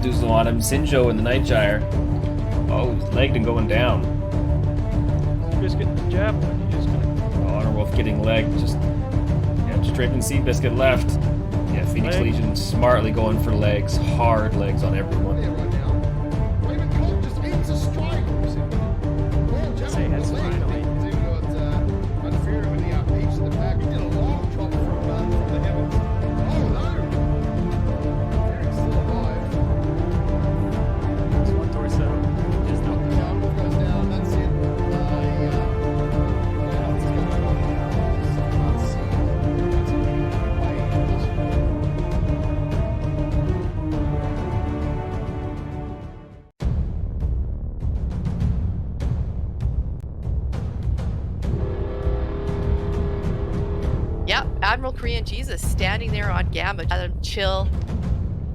Doozle on him. Sinjo in the night gyre. Oh, he's legged and going down. Biscuit jab. He's gonna... Honor Wolf getting legged. Just draping Seabiscuit left. Yeah, Phoenix Leg. Legion smartly going for legs. Hard legs on everyone. Say that's finally. It's one torso. Just no. Yep, Admiral Korean Jesus standing there on Gamma. Let him chill.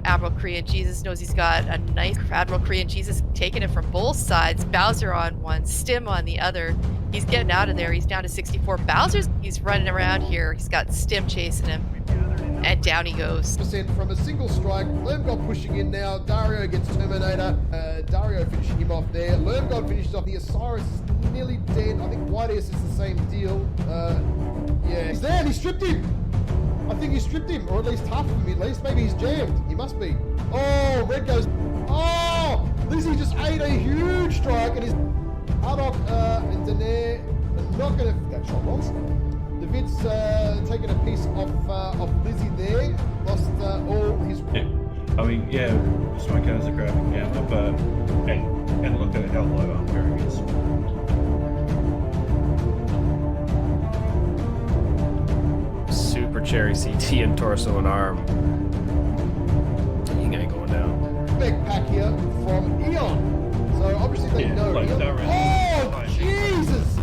Admiral Korean Jesus knows he's got a nice Admiral Korean Jesus taking it from both sides. Bowser on one, Stim on the other. He's getting out of there. He's down to 64. Bowser's he's running around here. He's got Stim chasing him. And down he goes. From a single strike. Lermgod pushing in now. Dario gets Terminator. Dario finishing him off there. Lermgod finishes off. The Osiris is nearly dead. I think White Ace is the same deal. Yeah. He's there. He stripped him. I think he stripped him, or at least half of him at least. Maybe he's jammed. He must be. Oh, Red goes. Oh! Lizzie just ate a huge strike, and his Haddock and Daenerys are not going to... That shot lost. The Vid's taking a piece of Lizzie there. Lost all his... Yeah. I mean, yeah, Smoke has a grabbing camera, but... And look at how low Unbearing is. Super cherry CT and torso and arm. He ain't going down. Big pack here from Eon. So obviously they know like Eon. that Oh, Jesus!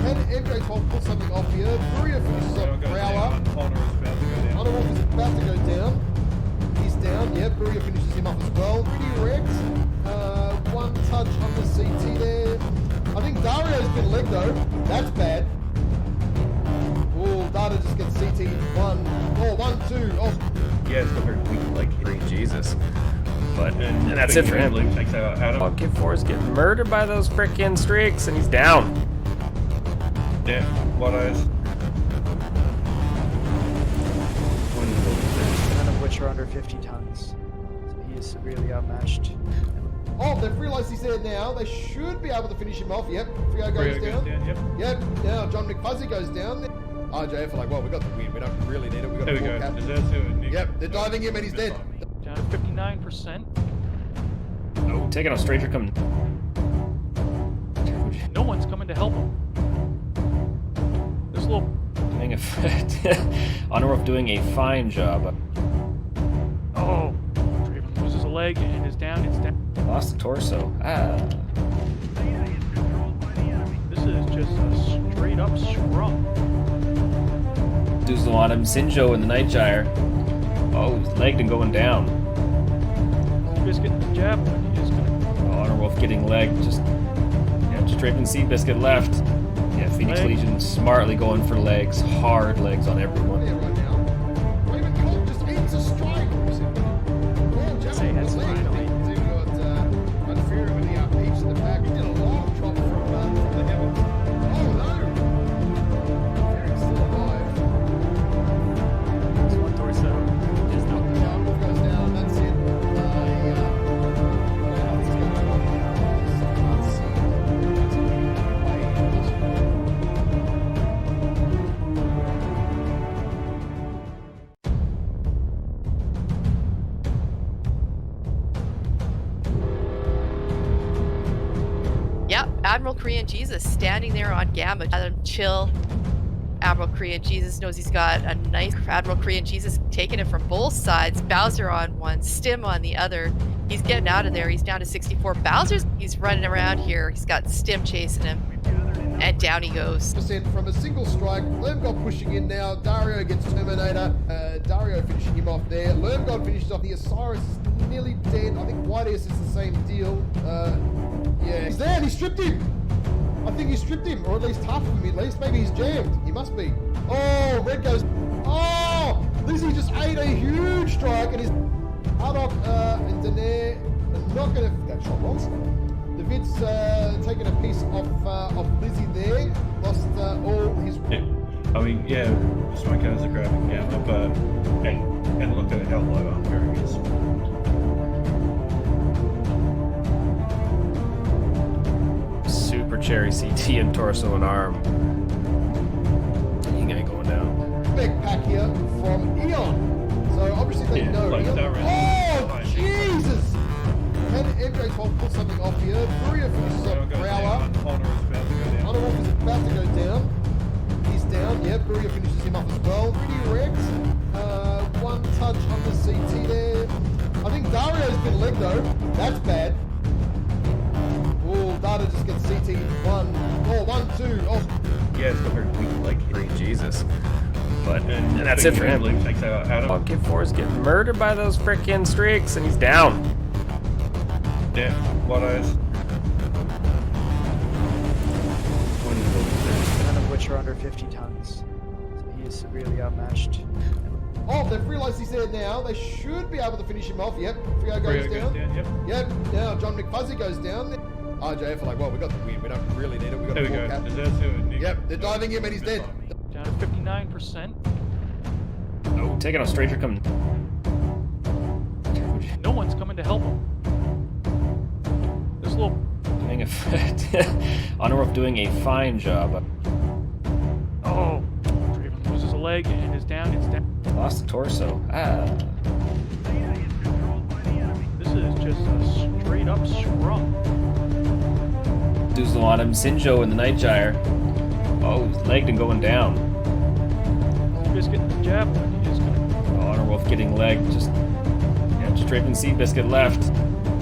Can MJ12 pull something off here? Furia finishes off Growler. Honor Wolf is about to go down. He's down, yeah. Furia finishes him up as well. Pretty Rex. One touch on the CT there. I think Dario's been legged though. That's bad. Oh, Data just gets CT. One, two. Oh. Yeah, it's got very weak leg hitting. Jesus. But and that's it for him. Takes out Adam. Kid 4 is getting murdered by those frickin' streaks, and he's down. Yeah, White Eyes. None of which are under 50 tons. So he is severely outmatched. Oh, they've realised he's there now. They should be able to finish him off. Yep, Frio goes down. Yep, now John McFuzzy goes down. RJF are like, well, we got the win. We don't really need it. We got There we the go. captain. Yep, they're diving him and he's dead. Down to 59%. Oh, taking on Stranger coming. No one's coming to help him. This little... Doing Honor Wolf doing a fine job. Oh! Draven loses a leg and is down. It's down. Lost the torso. Ah. This is just a straight up scrum. Doozle on him. Sinjo in the night gyre. Oh, he's legged and going down. Biscuit jab. He's gonna... Honor Wolf getting legged. Just draping Seabiscuit left. Yeah, Phoenix Leg. Legion smartly going for legs. Hard legs on everyone. There right now. Raven Colt just ends a strike. Say that's finally. Unfair with the peach in the back. He did a long drop from the heavens. Oh no! Eric's still alive. It's one torso. Just no. Wolf goes down. That's it. What's going on now? Let's see. Yep, Admiral Korean Jesus standing there on Gamma. Let him chill. Admiral Korean Jesus knows he's got a nice Admiral Korean Jesus taking it from both sides. Bowser on one, Stim on the other. He's getting out of there. He's down to 64. Bowser's he's running around here. He's got Stim chasing him. And down he goes. From a single strike. Lermgod pushing in now. Dario gets Terminator. Dario finishing him off there. Lermgod finishes off. The Osiris is nearly dead. I think White Ace is the same deal. Yeah. He's there. He stripped him. I think he stripped him, or at least half of him at least. Maybe he's jammed. He must be. Oh, Red goes. Oh! Lizzie just ate a huge strike, and his Haddock and Daenerys not going to... That shot was. The vid's taken a piece of Lizzie there. Lost all his... Yeah. I mean, yeah, just my cars are grabbing gamma, but and look at how low Armcuring is. Super cherry CT and torso and arm. He ain't going down. Big pack here from Eon. So obviously they know like Eon. direct. Oh, Jesus! Can MJ12 pull something off here? Furia finishes off Growler. Honor is about to go down. He's down, yeah. Furia finishes him up as well. Pretty Rex. One touch on the CT there. I think Dario's been legged though. That's bad. Oh, Data just gets CT. 1, 2. Oh, Yeah, it's got very weak leg hit. Jesus. But And that's it for him. Takes out Adam. Kid 4 is getting murdered by those frickin' streaks, and he's down. Yeah, what eyes? None of which are under 50 tons. So he is severely outmatched. Oh, they've realised he's there now. They should be able to finish him off. Yep, Frio goes down. Yep. Yep, now John McFuzzy goes down. RJF are like, well, we got the win. We don't really need it. We got There we a go. cap. Deserves to it. Yep, they're diving him and he's dead. Down to 59%. Oh, taking on Stranger coming. No one's coming to help him. This little Doing Honor doing a fine job. oh, Draven loses a leg and is down. It's down. Lost the torso. This is just a straight up scrum. Doozle on him. Sinjo in the Night Gyre. Oh, he's legged and going down. Biscuit and the javelin. He is gonna Honor Wolf getting legged. Just Draven Seabiscuit left.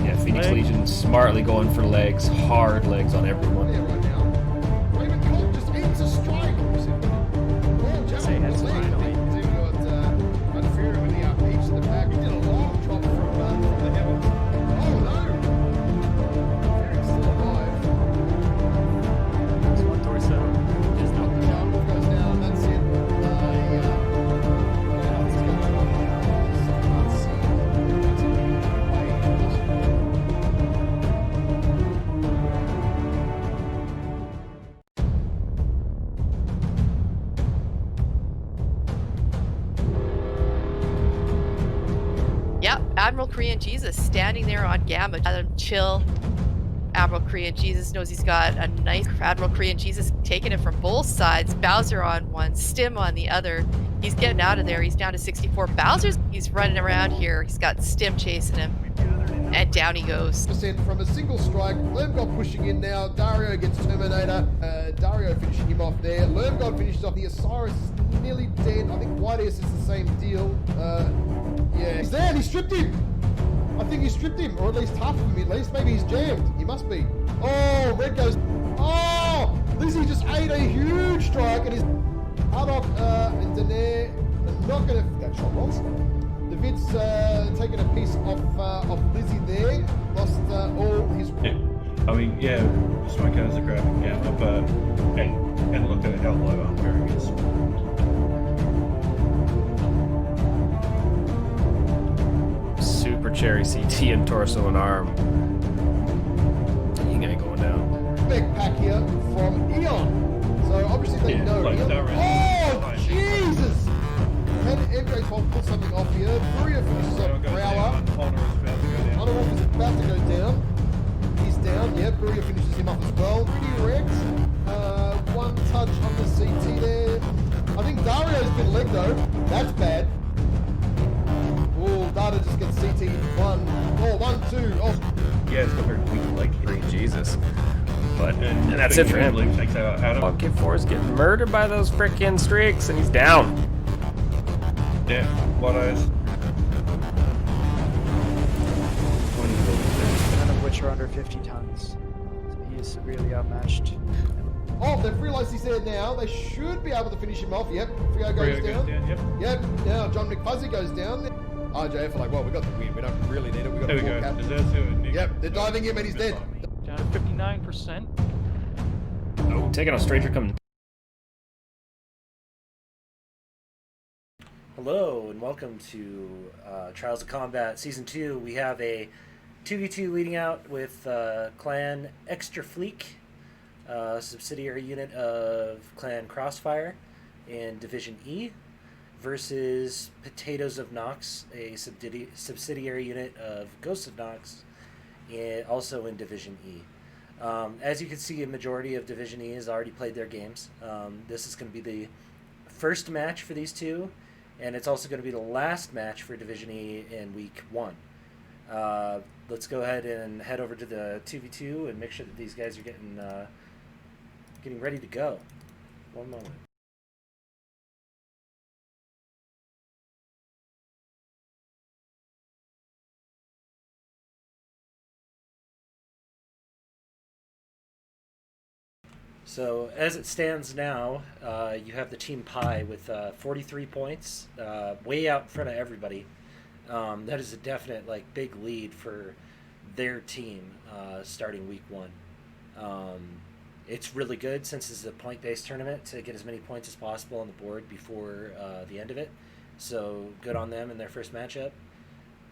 Yeah, Phoenix Leg. Legion smartly going for legs. Hard legs on everyone. Yeah, right now. Raven Colt just eats a strike. Oh, Say that's finally. Unfair when he outreached the back. He did a long drop from the heavens. Oh no! Eric's still alive. There's one torso. Just knocked him out. Wolf goes down. That's it. What's going on here? I can't see. Yep, Admiral Korean Jesus standing there on Gamma. Let him chill. Admiral Korean Jesus knows he's got a nice Admiral Korean Jesus taking it from both sides. Bowser on one, Stim on the other. He's getting out of there. He's down to 64. He's running around here. He's got Stim chasing him. And down he goes. % from a single strike. Lermgod pushing in now. Dario gets Terminator. Dario finishing him off there. Lermgod finishes off. The Osiris is nearly dead. I think Whiteace is the same deal. Yeah, he's there. He stripped him. I think he stripped him, or at least half of him. At least maybe he's jammed. He must be. Oh, Red goes. Oh, Lizzie just ate a huge strike, and his Haddock and Daenerys are not going to. That shot was. The vid's taken a piece of Lizzie there. Lost all his. Yeah. I mean, yeah, just my cars are grabbing gamma, but and look at how low Armcuring is. Super cherry CT and torso and arm. He ain't going down. Big pack here from Eon. So obviously they Yeah, know like Eon. direct. Oh, Jesus! Can MJ12 pull something off here? Furia finishes off Growler. Honor is about to go down. He's down, yeah. Furia finishes him up as well. Pretty Rex. One touch on the CT there. I think Dario's been legged though. That's bad. Oh, Data just gets CT. 1, 2. Oh, Yeah, it's got very weak leg hit. Jesus. But And that's it for him. Takes out Adam. Kid 4 is getting murdered by those frickin' streaks, and he's down. Yeah, what eyes? None of which are under 50 tons. So he is severely outmatched. oh, they've realised he's there now. They should be able to finish him off. Yep, Frio goes down. Yep. Yep, now John McFuzzy goes down. RJF are like, well, we got the win. We don't really need it. We got There a we full go. cap. Deserves to it. Yep, they're diving him and he's dead. down to 59%. Oh, taking on Stranger coming. Hello and welcome to Trials of Combat Season 2. We have a 2v2 leading out with Clan Extra Fleek, subsidiary unit of Clan Crossfire in Division E, versus Potatoes of Nox, a subsidiary unit of Ghosts of Nox, also in Division E. As you can see, a majority of Division E has already played their games. This is going to be the first match for these two, and it's also going to be the last match for Division E in Week 1. Let's go ahead and head over to the 2v2 and make sure that these guys are getting ready to go. One moment. So as it stands now, you have the Team Pi with 43 points, way out in front of everybody. That is a definite big lead for their team starting Week 1. It's really good since it's a point-based tournament to get as many points as possible on the board before the end of it. So good on them in their first matchup.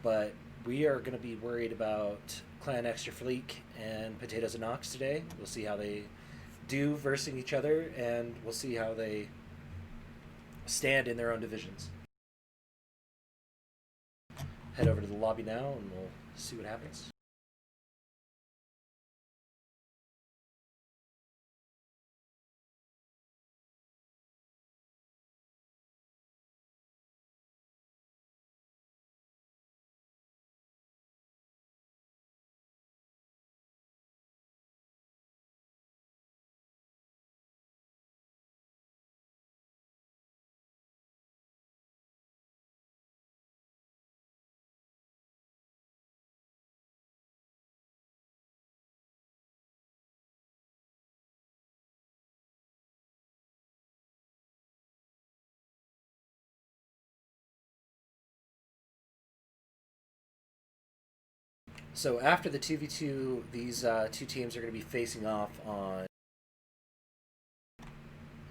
But we are going to be worried about Clan Extra Fleek and Potatoes of Nox today. We'll see how they do versus each other, and we'll see how they stand in their own divisions. Head over to the lobby now and we'll see what happens. So after the 2v2, these two teams are going to be facing off on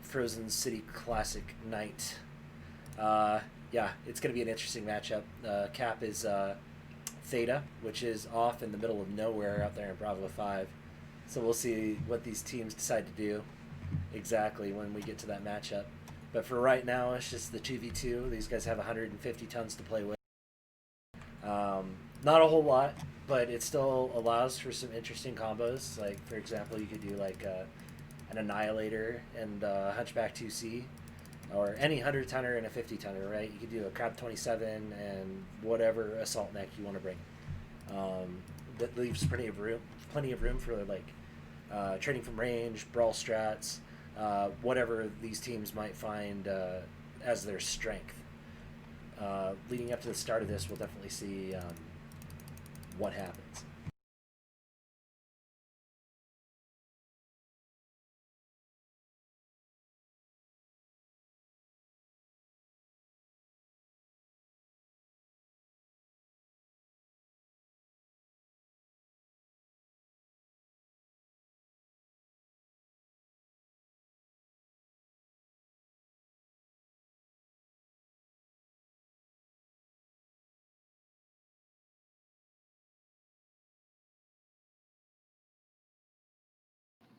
Frozen City Classic Night. Yeah, it's going to be an interesting matchup. Cap is Theta, which is off in the middle of nowhere out there in Bravo 5. So we'll see what these teams decide to do exactly when we get to that matchup. But for right now, it's just the 2v2. These guys have 150 tons to play with. Not a whole lot, but it still allows for some interesting combos. Like, for example, you could do an Annihilator and Hunchback 2C, or any 100-tonner and a 50-tonner, right? You could do a Crab 27 and whatever assault mech you want to bring. That leaves plenty of room for trading from range, brawl strats, whatever these teams might find as their strength. Leading up to the start of this, we'll definitely see what happens.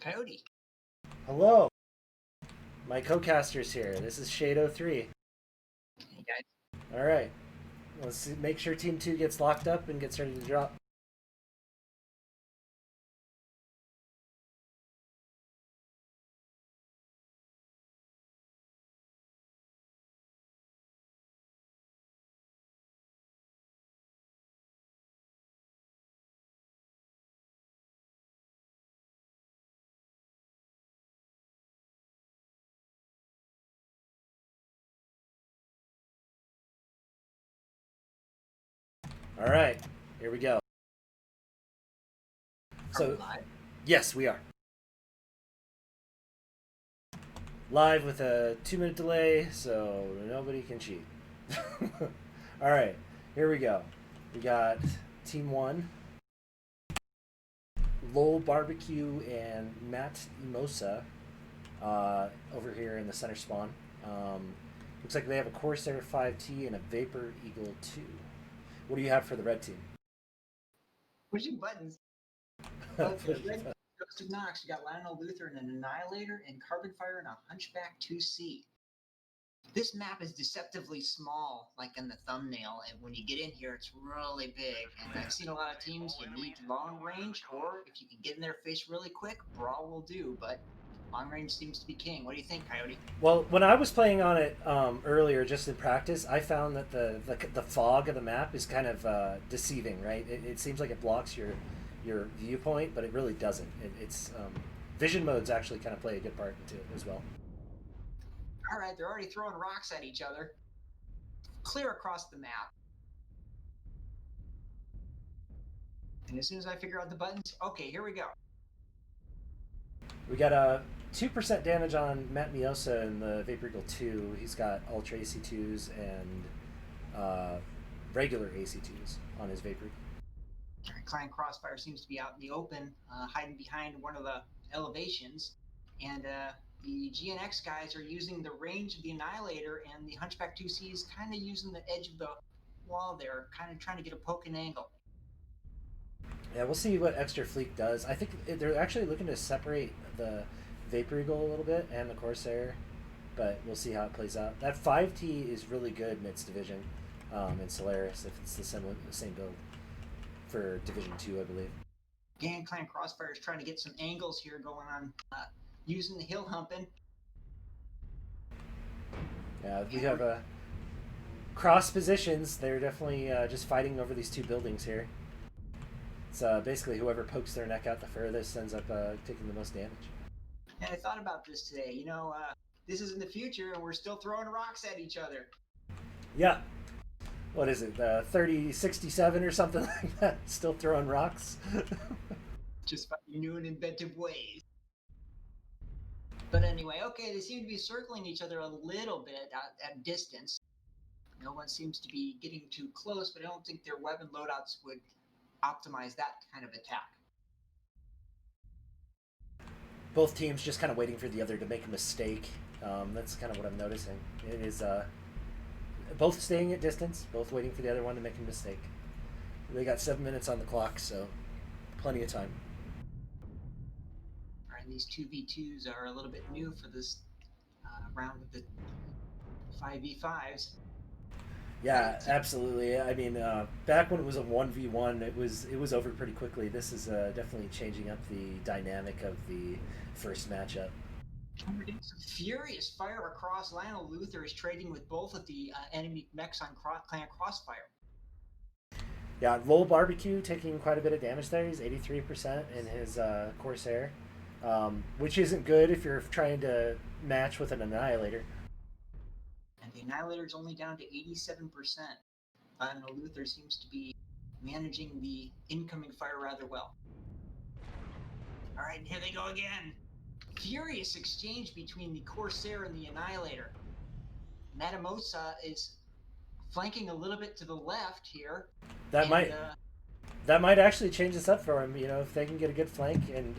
Coyote. Hello, my co-caster's here. This is Shade03. Hey guys. All right, let's make sure Team 2 gets locked up and gets ready to drop. All right, here we go. So, Live. yes, we are. Live with a 2-minute delay, so nobody can cheat. All right, here we go. We got Team 1, Lowell Barbecue and Matt Emosa over here in the center spawn. Looks like they have a Corsair 5T and a Vapor Eagle 2. What do you have for the red team? Pushing buttons. Okay, Red Ghost of Nox. You got Lionel Luther and an Annihilator, and Carbon Fire and a Hunchback 2C. This map is deceptively small, like in the thumbnail, and when you get in here, it's really big. And I've seen a lot of teams, you need long range, or if you can get in their face really quick, Brawl will do, but long range seems to be king. What do you think, Coyote? Well, when I was playing on it earlier, just in practice, I found that the fog of the map is kind of deceiving, right? It seems like it blocks your viewpoint, but it really doesn't. It's vision modes actually kind of play a good part into it as well. All right, they're already throwing rocks at each other. Clear across the map. And as soon as I figure out the buttons, okay, here we go. We got a 2% damage on Matt Miosa in the Vapor Eagle 2. He's got Ultra AC2s and regular AC2s on his Vapor Eagle. All right, Clan Crossfire seems to be out in the open, hiding behind one of the elevations. And the GNX guys are using the range of the Annihilator, and the Hunchback 2C is kind of using the edge of the wall there, kind of trying to get a poke and angle. Yeah, we'll see what Extra Fleet does. I think they're actually looking to separate the Vapor Eagle a little bit and the Corsair, but we'll see how it plays out. That 5T is really good in its division in Solaris, if it's the same build for Division 2, I believe. Again, Clan Crossfire is trying to get some angles here going on, using the hill humping. Yeah, we have cross positions. They're definitely just fighting over these two buildings here. It's basically whoever pokes their neck out the furthest ends up taking the most damage. And I thought about this today. You know, this is in the future, and we're still throwing rocks at each other. Yeah. What is it, 3067 or something like that? Still throwing rocks? Just finding new and inventive ways. But anyway, okay, they seem to be circling each other a little bit at distance. No one seems to be getting too close, but I don't think their weapon loadouts would optimize that kind of attack. Both teams just kind of waiting for the other to make a mistake. That's kind of what I'm noticing. It is both staying at distance, both waiting for the other one to make a mistake. They got 7 minutes on the clock, so plenty of time. All right, these 2v2s are a little bit new for this round of the 5v5s. Yeah, absolutely. I mean, back when it was a 1v1, it was over pretty quickly. This is definitely changing up the dynamic of the first matchup. We're getting some furious fire across. Lionel Luther is trading with both of the enemy mechs on Clan Crossfire. Yeah, Lowell Barbecue taking quite a bit of damage there. He's 83% in his Corsair, which isn't good if you're trying to match with an Annihilator. And the Annihilator is only down to 87%. Lionel Luther seems to be managing the incoming fire rather well. All right, here they go again. Furious exchange between the Corsair and the Annihilator. Matamosa is flanking a little bit to the left here. That might actually change this up for him. You know, if they can get a good flank and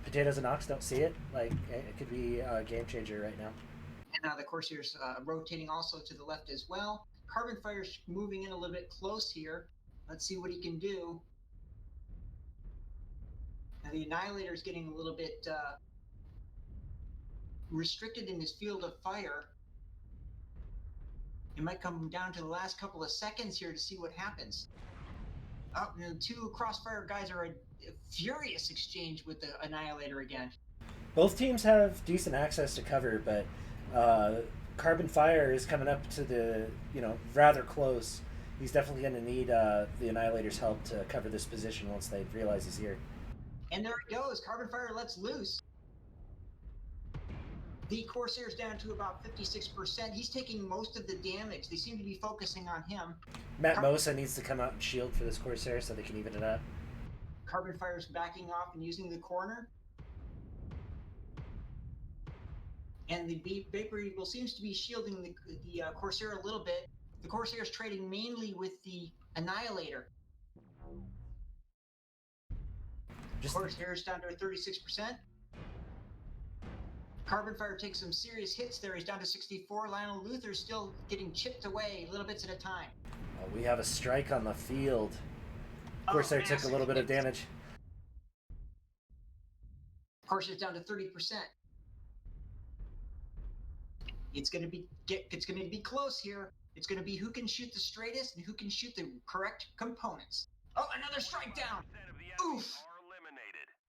Potatoes and Ox don't see it, like it could be a game changer right now. And now the Corsair's rotating also to the left as well. Carbon Fire's moving in a little bit close here. Let's see what he can do. Now the Annihilator's getting a little bit restricted in his field of fire. It might come down to the last couple of seconds here to see what happens. Oh, the two Crossfire guys are a furious exchange with the Annihilator again. Both teams have decent access to cover, but Carbon Fire is coming up to the, rather close. He's definitely going to need the Annihilator's help to cover this position once they realize he's here. And there it goes. Carbon Fire lets loose. The Corsair's down to about 56%. He's taking most of the damage. They seem to be focusing on him. Matt Mosa needs to come out and shield for this Corsair so they can even it up. Carbon Fire's backing off and using the corner. And the Vapor Eagle seems to be shielding the Corsair a little bit. The Corsair's trading mainly with the Annihilator. Corsair's down to 36%. Carbon Fire takes some serious hits there. He's down to 64. Lionel Luther's still getting chipped away little bits at a time. We have a strike on the field. Corsair took a little bit of damage. Corsair's down to 30%. It's gonna be close here. It's gonna be who can shoot the straightest and who can shoot the correct components. Oh, another strike down. Oof.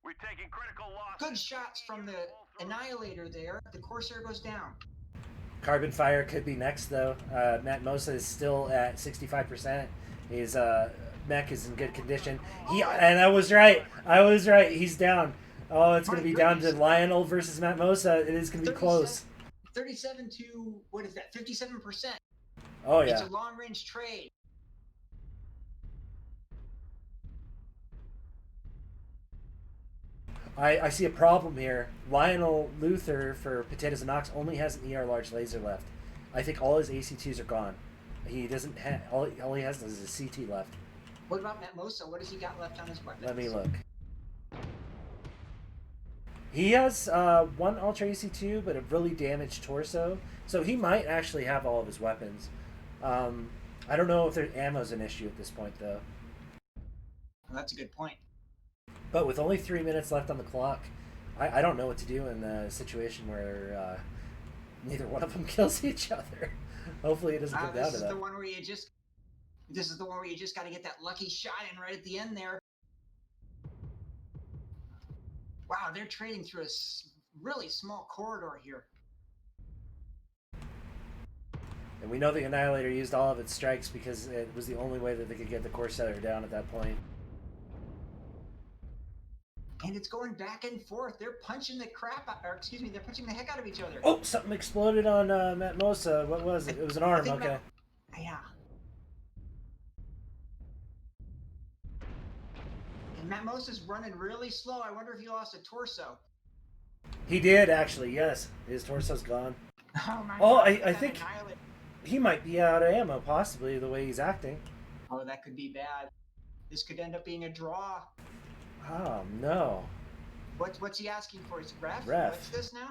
We're taking critical losses. Good shots from the Annihilator there. The Corsair goes down. Carbon Fire could be next, though. Matt Mosa is still at 65%. His mech is in good condition. And I was right. He's down. Oh, it's going to be down to Lionel versus Matt Mosa. It is going to be close. 37 to, what is that, 57%. Oh, yeah. It's a long-range trade. I see a problem here. Lionel Luther for Potatoes and Knox only has an ER large laser left. I think all his AC2s are gone. He doesn't have, all he has is a CT left. What about Matt Mosa? What has he got left on his weapons? Let me look. He has one Ultra AC2, but a really damaged torso. So he might actually have all of his weapons. I don't know if their ammo's an issue at this point, though. Well, that's a good point. But with only 3 minutes left on the clock, I don't know what to do in a situation where neither one of them kills each other. Hopefully it doesn't come down to that. This is the one where you just got to get that lucky shot in right at the end there. Wow, they're trading through a really small corridor here. And we know the Annihilator used all of its strikes because it was the only way that they could get the Corsair down at that point. And it's going back and forth. They're punching the they're punching the heck out of each other. Oh, something exploded on Matt Mosa. What was it? It was an arm, okay. Yeah. And Matt Mosa's running really slow. I wonder if he lost a torso. He did, actually, yes. His torso's gone. Oh, my Oh, God. I think he might be out of ammo, possibly, the way he's acting. Oh, that could be bad. This could end up being a draw. Oh, no. What's he asking for? Is it ref? Ref. What's this now?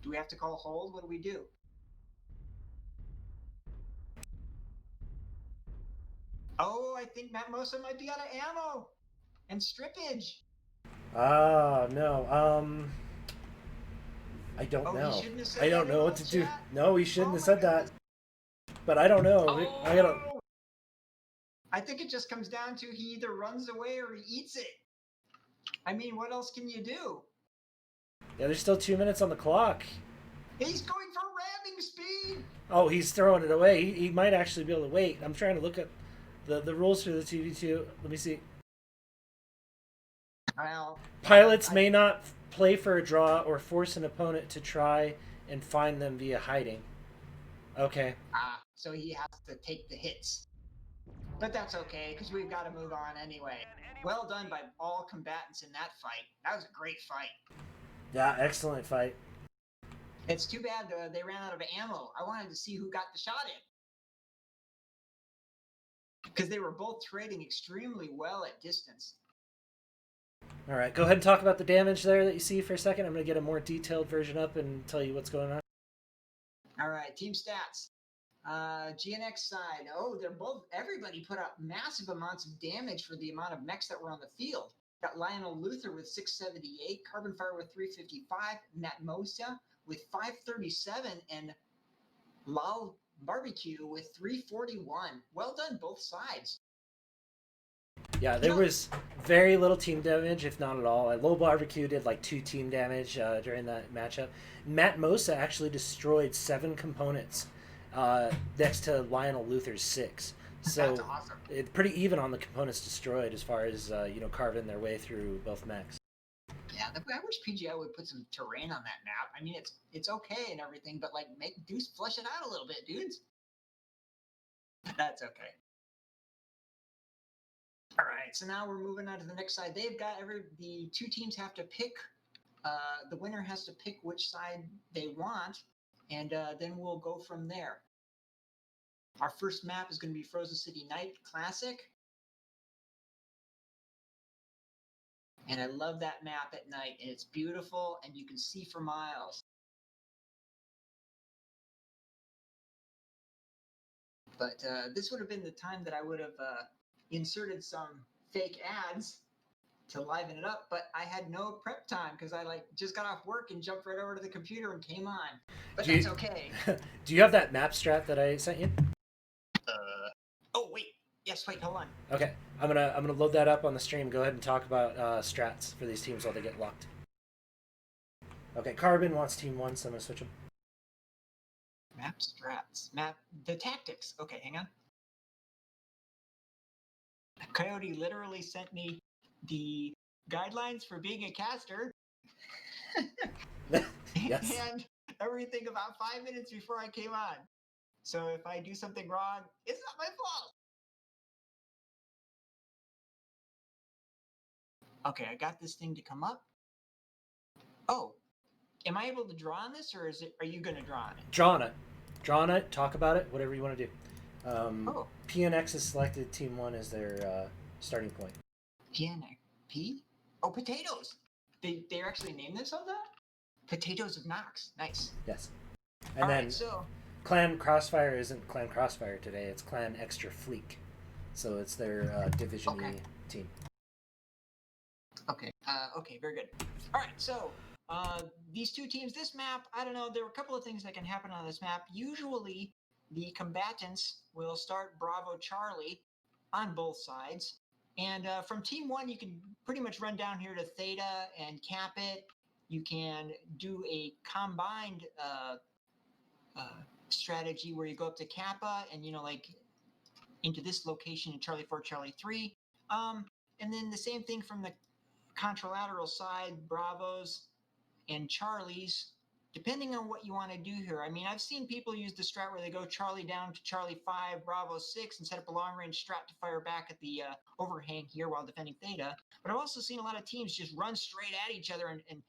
Do we have to call hold? What do we do? Oh, I think Matt Mosa might be out of ammo and strippage. Ah, no. I don't know. He shouldn't have said I don't that know in what the to do. chat. No, he shouldn't Oh have my said goodness. that. But I don't know. Oh. I gotta. I think it just comes down to he either runs away or he eats it. I mean, what else can you do? Yeah, there's still 2 minutes on the clock. He's going for ramming speed. Oh, he's throwing it away. He might actually be able to wait. I'm trying to look at the rules for the 2v2. Let me see. Well, Pilots may not play for a draw or force an opponent to try and find them via hiding. Okay. So he has to take the hits. But that's okay, because we've got to move on anyway. Well done by all combatants in that fight. That was a great fight. Yeah, excellent fight. It's too bad they ran out of ammo. I wanted to see who got the shot in. Because they were both trading extremely well at distance. All right, go ahead and talk about the damage there that you see for a second. I'm going to get a more detailed version up and tell you what's going on. All right, team stats. GNX side. Oh, everybody put up massive amounts of damage for the amount of mechs that were on the field. Got Lionel Luther with 678, Carbon Fire with 355, Matt Mosa with 537, and Lal Barbecue with 341. Well done, both sides. Yeah, there was very little team damage, if not at all. Low Barbecue did like 2 team damage during that matchup. Matt Mosa actually destroyed 7 components next to Lionel Luther's 6. So That's awesome. it's pretty even on the components destroyed as far as carving their way through both mechs. Yeah, I wish PGI would put some terrain on that map. I mean, it's okay and everything, but like flesh it out a little bit, dudes. That's okay. All right, so now we're moving on to the next side. The 2 teams have to pick. The winner has to pick which side they want, and then we'll go from there. Our first map is going to be Frozen City Night Classic. And I love that map at night, and it's beautiful, and you can see for miles. But this would have been the time that I would have inserted some fake ads to liven it up, but I had no prep time because I just got off work and jumped right over to the computer and came on. But that's okay. Do you have that map strat that I sent you? Oh wait, yes, wait, hold on. Okay, I'm gonna load that up on the stream. Go ahead and talk about strats for these teams while they get locked. Okay, Carbon wants team 1, so I'm gonna switch them. Map strats, the tactics. Okay, hang on. Coyote literally sent me the guidelines for being a caster. Yes. And everything about 5 minutes before I came on. So if I do something wrong, it's not my fault. Okay, I got this thing to come up. Oh, am I able to draw on this, or are you going to draw on it? Draw on it. Talk about it. Whatever you want to do. PNX is selected. Team 1 is their starting point. PNX. P? Oh, potatoes. They actually named this on that? Potatoes of Nox. Nice. Yes. And then Clan Crossfire isn't Clan Crossfire today. It's Clan Extra Fleek. So it's their Division E team. Okay. Okay, very good. All right, so these two teams, this map, I don't know, there were a couple of things that can happen on this map. Usually, the combatants will start Bravo Charlie on both sides. And from Team 1, you can pretty much run down here to Theta and cap it. You can do a combined strategy where you go up to Kappa and, into this location in Charlie 4, Charlie 3. And then the same thing from the contralateral side, Bravos and Charlies, depending on what you want to do here. I mean, I've seen people use the strat where they go Charlie down to Charlie 5, Bravo 6, and set up a long-range strat to fire back at the overhang here while defending Theta. But I've also seen a lot of teams just run straight at each other and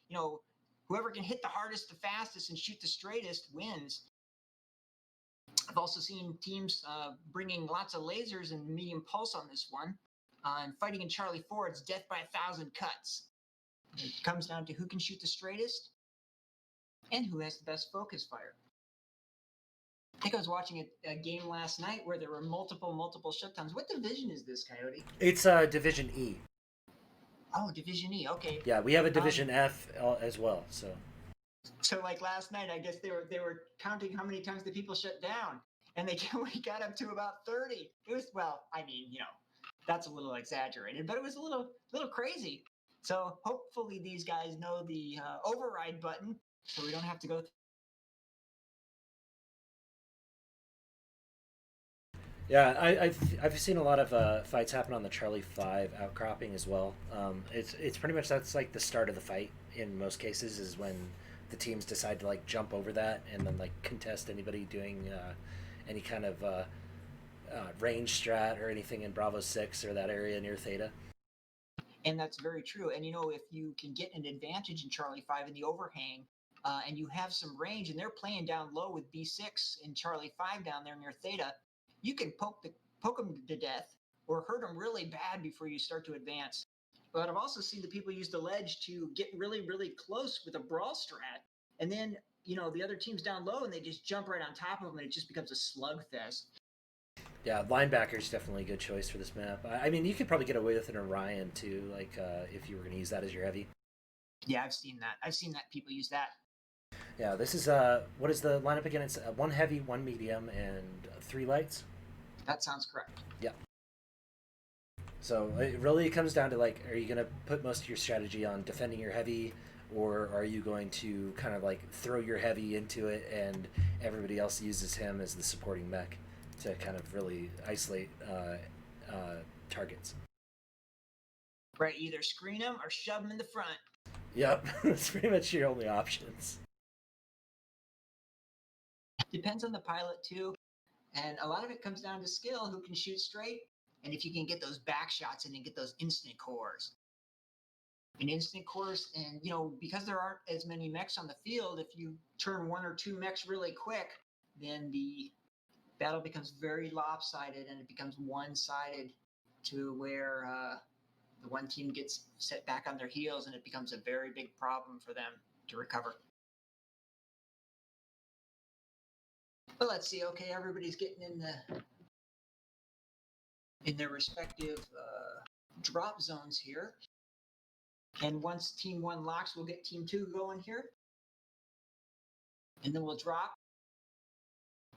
whoever can hit the hardest, the fastest, and shoot the straightest wins. I've also seen teams bringing lots of lasers and medium pulse on this one. And fighting in Charlie 4, it's death by 1,000 cuts. It comes down to who can shoot the straightest and who has the best focus fire. I think I was watching a game last night where there were multiple shutdowns. What division is this, Coyote? It's Division E. Oh, Division E. Okay. Yeah, we have a Division F as well. So like last night, I guess they were counting how many times the people shut down, and we got up to about 30. It was, well, I mean, that's a little exaggerated, but it was a little crazy. So hopefully these guys know the override button, so we don't have to go. Yeah, I've seen a lot of fights happen on the Charlie 5 outcropping as well. It's pretty much, that's like the start of the fight in most cases, is when the teams decide to jump over that and then contest anybody doing any kind of range strat or anything in Bravo 6 or that area near Theta. And that's very true. And if you can get an advantage in Charlie 5 in the overhang, and you have some range, and they're playing down low with B6 and Charlie 5 down there near Theta, you can poke them to death or hurt them really bad before you start to advance. But I've also seen the people use the ledge to get really, really close with a brawl strat, and then the other team's down low and they just jump right on top of them, and it just becomes a slugfest. Yeah, linebacker's definitely a good choice for this map. I mean, you could probably get away with an Orion too, if you were going to use that as your heavy. Yeah, I've seen that. I've seen that people use that. Yeah, this is what is the lineup again? It's 1 heavy, 1 medium, and 3 lights. That sounds correct. Yeah. So it really comes down to are you going to put most of your strategy on defending your heavy, or are you going to kind of throw your heavy into it and everybody else uses him as the supporting mech to kind of really isolate targets? Right, either screen them or shove them in the front. Yep, that's pretty much your only options. Depends on the pilot too, and a lot of it comes down to skill, who can shoot straight, and if you can get those back shots and then get those instant cores. And instant cores, and because there aren't as many mechs on the field, if you turn 1 or 2 mechs really quick, then the battle becomes very lopsided and it becomes one-sided to where the one team gets set back on their heels, and it becomes a very big problem for them to recover. But let's see. Okay, everybody's getting in the in their respective drop zones here. And once Team 1 locks, we'll get Team 2 going here. And then we'll drop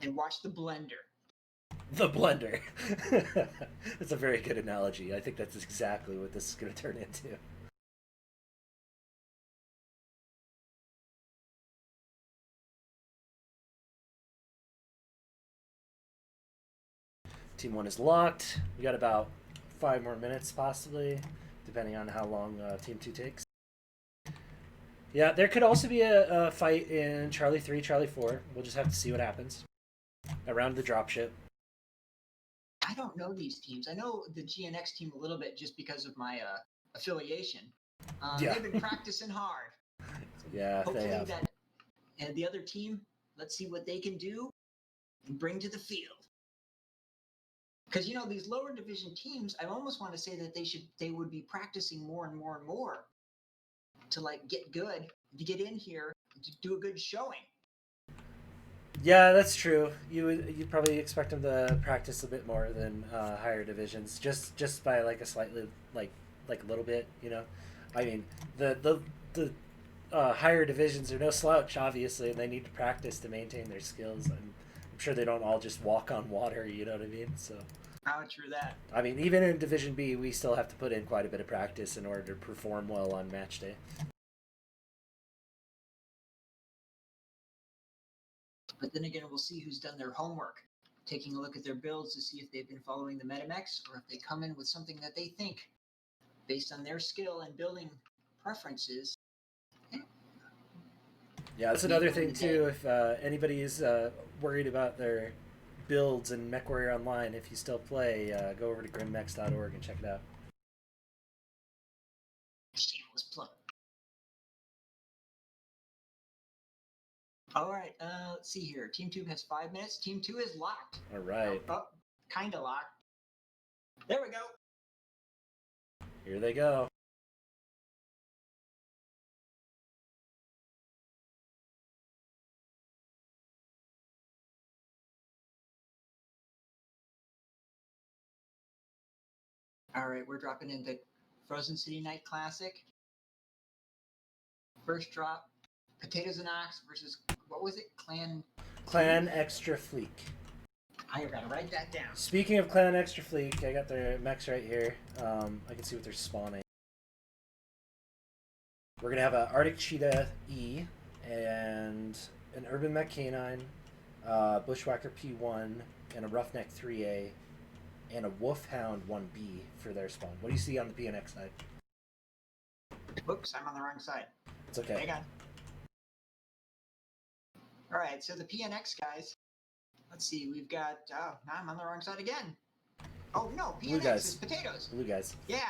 and watch the blender. The blender. That's a very good analogy. I think that's exactly what this is going to turn into. Team 1 is locked. We got about 5 more minutes, possibly, depending on how long Team 2 takes. Yeah, there could also be a fight in Charlie 3, Charlie 4. We'll just have to see what happens around the dropship. I don't know these teams. I know the GNX team a little bit just because of my affiliation. Yeah. They've been practicing hard. Yeah, Hopefully they have. and the other team, let's see what they can do and bring to the field. Because these lower division teams, I almost want to say that they would be practicing more and more and more to get good, to get in here, to do a good showing. Yeah, that's true. You'd probably expect them to practice a bit more than higher divisions, just by a slightly a little bit. I mean the higher divisions are no slouch, obviously, and they need to practice to maintain their skills. I'm sure they don't all just walk on water. You know what I mean? So. How true that. I mean, even in Division B, we still have to put in quite a bit of practice in order to perform well on match day. But then again, we'll see who's done their homework, taking a look at their builds to see if they've been following the MetaMex or if they come in with something that they think, based on their skill and building preferences. Yeah, that's another thing, too. If anybody is worried about their builds and MechWarrior Online, if you still play, go over to grimmex.org and check it out. Shameless plug. All right, let's see here. Team 2 has 5 minutes. Team 2 is locked. All right. Kind of locked. There we go. Here they go. All right, we're dropping into Frozen City Night Classic. First drop, Potatoes and Ox versus, what was it? Clan Extra Fleek. I gotta write that down. Speaking of Clan Extra Fleek, I got their mechs right here. I can see what they're spawning. We're going to have an Arctic Cheetah E and an Urban Mech Canine, Bushwhacker P1, and a Roughneck 3A, and a Wolfhound 1B for their spawn. What do you see on the PNX side? Whoops, I'm on the wrong side. It's okay. Hang on. All right, so the PNX guys, let's see, we've got, now I'm on the wrong side again. Oh, no, PNX is Potatoes. Blue guys. Yeah,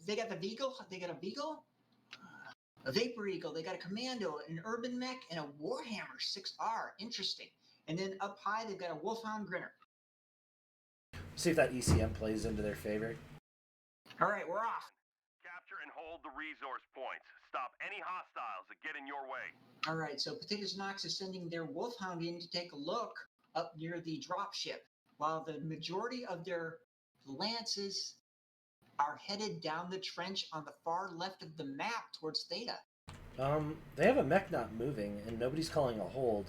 they got the Beagle, they got a Beagle, a Vapor Eagle, they got a Commando, an Urban Mech, and a Warhammer 6R. Interesting. And then up high, they've got a Wolfhound Grinner. See if that ECM plays into their favor. All right, we're off. Capture and hold the resource points. Stop any hostiles that get in your way. All right, so Potatoes Knox is sending their Wolfhound in to take a look up near the dropship, while the majority of their lances are headed down the trench on the far left of the map towards Theta. They have a mech not moving, and nobody's calling a hold.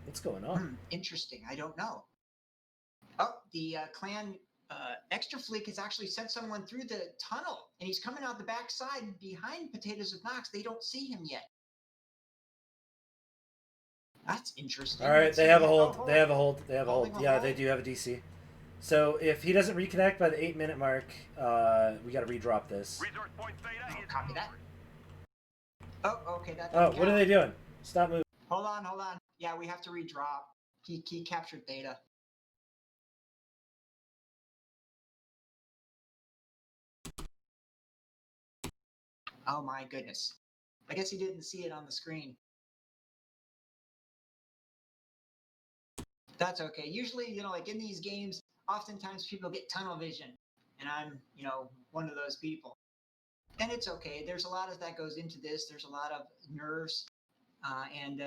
What's going on? Interesting. I don't know. Oh, the clan Extra Fleek has actually sent someone through the tunnel, and he's coming out the backside behind Potatoes of Nox. They don't see him yet. That's interesting. All right, they have a hold. They have a hold. They have a hold. Yeah, they do have a DC. So if he doesn't reconnect by the 8-minute mark, we got to redrop this. Resource point Theta is copy that. Oh, okay. That Oh, what are they doing? Stop moving. Hold on. Yeah, we have to redrop. He captured Theta. Oh my goodness. I guess he didn't see it on the screen. That's okay. Usually, like in these games, oftentimes people get tunnel vision, and I'm, one of those people. And it's okay. There's a lot of that goes into this. There's a lot of nerves, and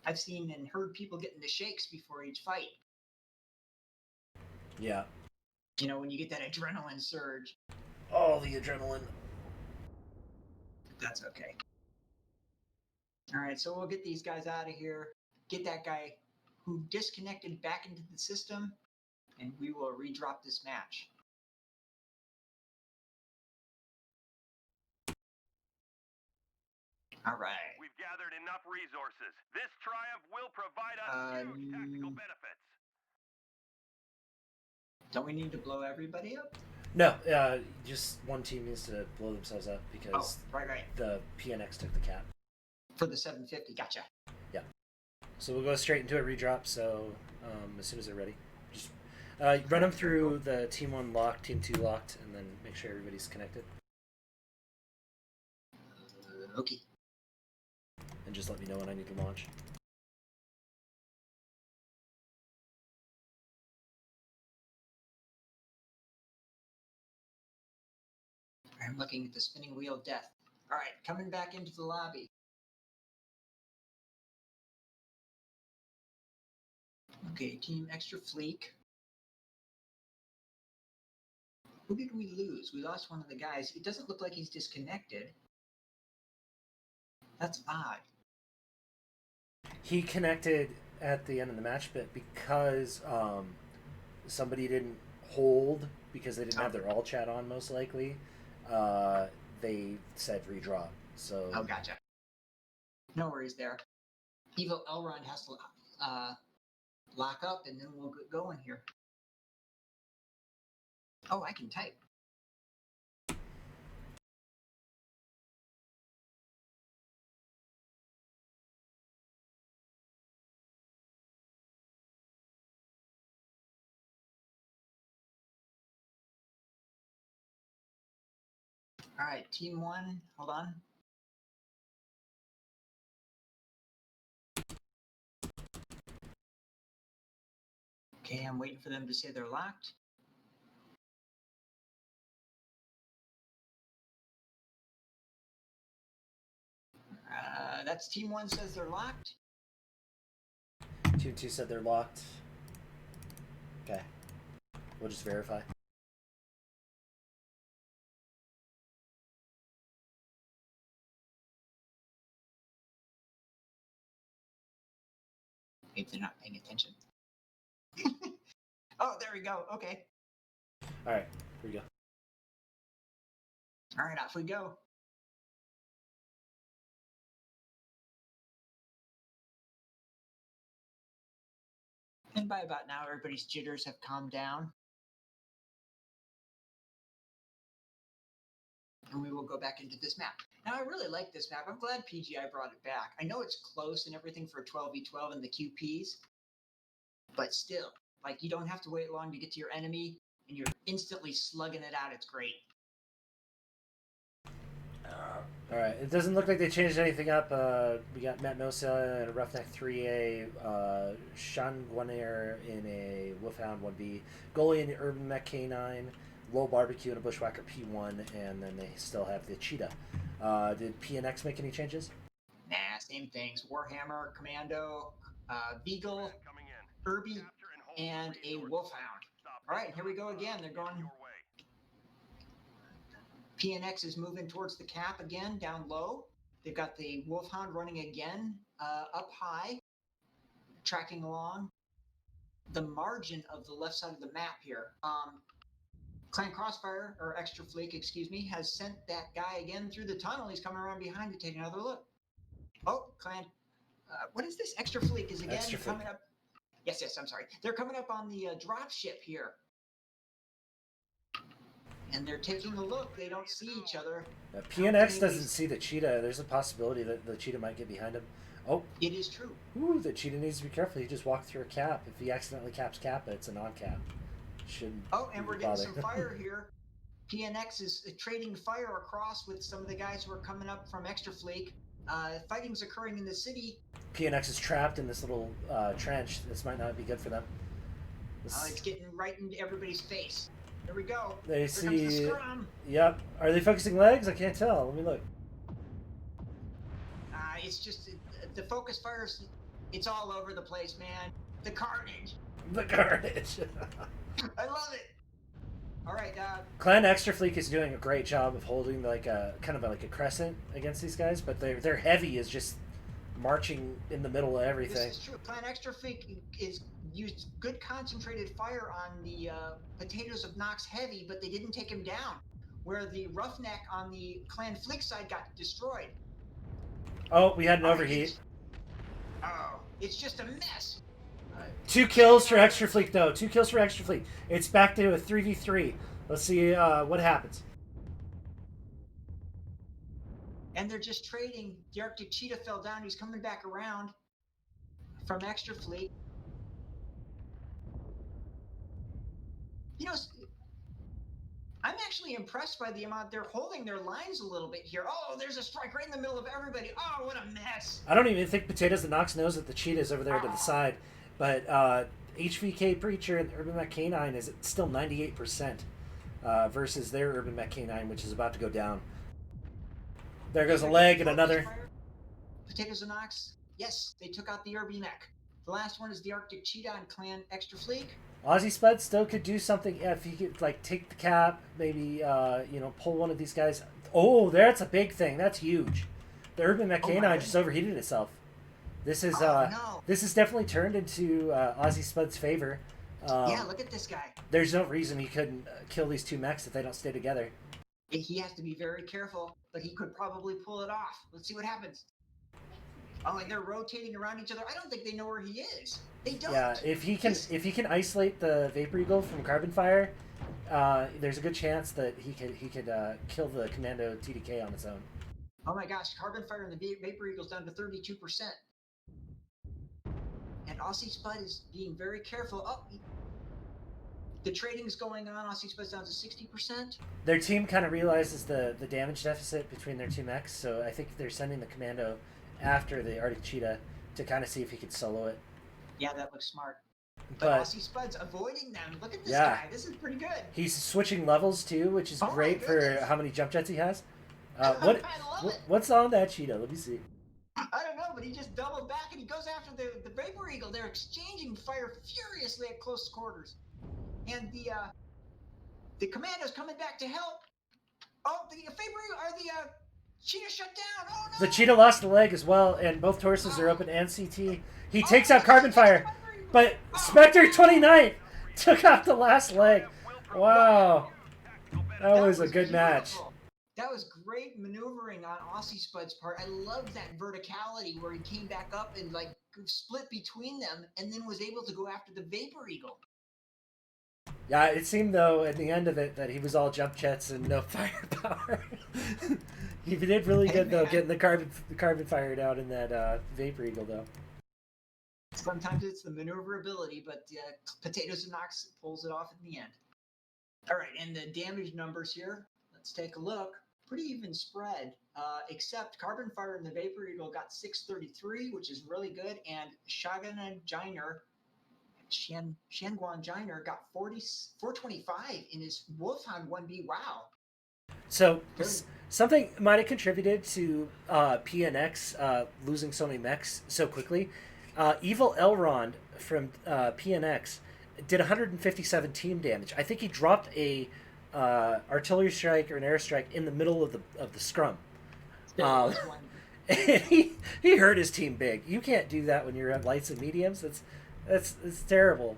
I've seen and heard people get into shakes before each fight. Yeah. You know, when you get that adrenaline surge. Oh, the adrenaline. That's okay. All right, so we'll get these guys out of here. Get that guy who disconnected back into the system, and we will redrop this match. All right. We've gathered enough resources. This triumph will provide us huge tactical benefits. Don't we need to blow everybody up? No, just one team needs to blow themselves up because right. the PNX took the cap. For the 750, gotcha. Yeah. So we'll go straight into a redrop. So as soon as they're ready, just run them through the team 1 locked, team 2 locked, and then make sure everybody's connected. Okay. And just let me know when I need to launch. I'm looking at the spinning wheel of death. All right, coming back into the lobby. Okay, Team Extra Fleek. Who did we lose? We lost one of the guys. It doesn't look like he's disconnected. That's odd. He connected at the end of the match, but because somebody didn't hold because they didn't have their all chat on, most likely, they said redraw. So. Oh, gotcha. No worries there. Evil Elrond has to lock up, and then we'll get going here. Oh, I can type. All right, Team 1, hold on. Okay, I'm waiting for them to say they're locked. That's Team 1 says they're locked. Team 2 said they're locked. Okay. We'll just verify. If they're not paying attention. Oh, there we go. Okay. All right, here we go. All right, off we go. And by about now, everybody's jitters have calmed down. And we will go back into this map. Now, I really like this map. I'm glad PGI brought it back. I know it's close and everything for 12v12 and the QPs, but still, like, you don't have to wait long to get to your enemy, and you're instantly slugging it out. It's great. All right, it doesn't look like they changed anything up. We got Matt Nosa in a Roughneck 3A, Sean Guanair in a Wolfhound 1B, Goalie in the Urban Mech K9, Low Barbecue in a Bushwhacker P1, and then they still have the Cheetah. Did PNX make any changes? Nah, same things. Warhammer, Commando, Beagle, Irby, and a Wolfhound. All right, here we go again. They're going... PNX is moving towards the cap again, down low. They've got the Wolfhound running again, up high, tracking along the margin of the left side of the map here. Clan Crossfire, or Extra Fleek, excuse me, has sent that guy again through the tunnel. He's coming around behind to take another look. Oh, Clan, what is this? Extra Fleek is again coming up. Yes, I'm sorry. They're coming up on the drop ship here. And they're taking a look. They don't see each other. PNX doesn't see the Cheetah. There's a possibility that the Cheetah might get behind him. Oh. It is true. Ooh, the Cheetah needs to be careful. He just walked through a cap. If he accidentally caps Kappa, it's a non-cap. Shouldn't. Oh, and we're getting some fire here. PNX is trading fire across with some of the guys who are coming up from Extra Fleek. Fighting's occurring in the city. PNX is trapped in this little trench. This might not be good for them. It's getting right into everybody's face. Here we go. They see. Comes the scrum. Yep. Are they focusing legs? I can't tell. Let me look. It's just the focus fires. It's all over the place, man. The carnage. The carnage. I love it. All right, Clan Extra Fleet is doing a great job of holding like a kind of like a crescent against these guys, but their heavy is just marching in the middle of everything. this is true. Clan Extra Fleet is used good concentrated fire on the potatoes of Nox Heavy, but they didn't take him down. Where the Roughneck on the Clan Flick side got destroyed. Oh, we had an All right, overheat. It's just a mess. 2 kills for Extra Fleet, though. 2 kills for Extra Fleet. It's back to a 3v3. Let's see what happens. And they're just trading. The Arctic Cheetah fell down. He's coming back around from Extra Fleet. You know, I'm actually impressed by the amount they're holding their lines a little bit here. Oh, there's a strike right in the middle of everybody. Oh, what a mess. I don't even think Potatoes and Nox knows that the Cheetah is over there to the side. But HVK Preacher and Urban Mech K9 is still 98% versus their Urban Mech K9, which is about to go down. There goes a leg and another. Potatoes and Nox, yes, they took out the Urban Mech. The last one is the Arctic Cheetah and Clan Extra Fleet. Aussie Spud still could do something if he could like take the cap, maybe pull one of these guys. Oh, that's a big thing. That's huge. The Urban Mech K9 just overheated itself. This is this is definitely turned into Aussie Spud's favor. Yeah, look at this guy. There's no reason he couldn't kill these 2 mechs if they don't stay together. He has to be very careful, but he could probably pull it off. Let's see what happens. Oh, and they're rotating around each other. I don't think they know where he is. They don't. Yeah, if he can isolate the Vapor Eagle from Carbon Fire, there's a good chance that he could kill the Commando TDK on its own. Oh my gosh, Carbon Fire and the Vapor Eagle's down to 32%. And Aussie Spud is being very careful. Oh, the trading's going on. Aussie Spud's down to 60%. Their team kind of realizes the damage deficit between their 2 mechs, so I think they're sending the Commando after the Arctic Cheetah to kind of see if he could solo it. Yeah, that looks smart. But Aussie Spud's avoiding them. Look at this guy. This is pretty good. He's switching levels too, which is great for how many jump jets he has. What's on that Cheetah? Let me see. I don't know, but he just doubled back and he goes after the Vapor Eagle. They're exchanging fire furiously at close quarters. And the Commando's coming back to help. Oh, the Vapor Eagle, or the Cheetah shut down. Oh no! The Cheetah lost a leg as well, and both torsos are open and CT. He takes out Carbon Fire, but Spectre 29 took out the last leg. Wow. That was a good match. That was great maneuvering on Aussie Spud's part. I loved that verticality where he came back up and like split between them and then was able to go after the Vapor Eagle. Yeah, it seemed though at the end of it that he was all jump jets and no firepower. He did really good though, getting the carbon fire down in that Vapor Eagle though. Sometimes it's the maneuverability, but Potatoes and Nox pulls it off in the end. All right, and the damage numbers here. Let's take a look. Pretty even spread, except Carbon Fire and the Vapor Eagle got 633, which is really good, and Shangguan Jiner got 425 in his Wolfhound 1B. Wow. So something might have contributed to PNX losing so many mechs so quickly. Evil Elrond from PNX did 157 team damage. I think he dropped a artillery strike or an airstrike in the middle of the scrum. And he hurt his team big. You can't do that when you're at lights and mediums. That's terrible.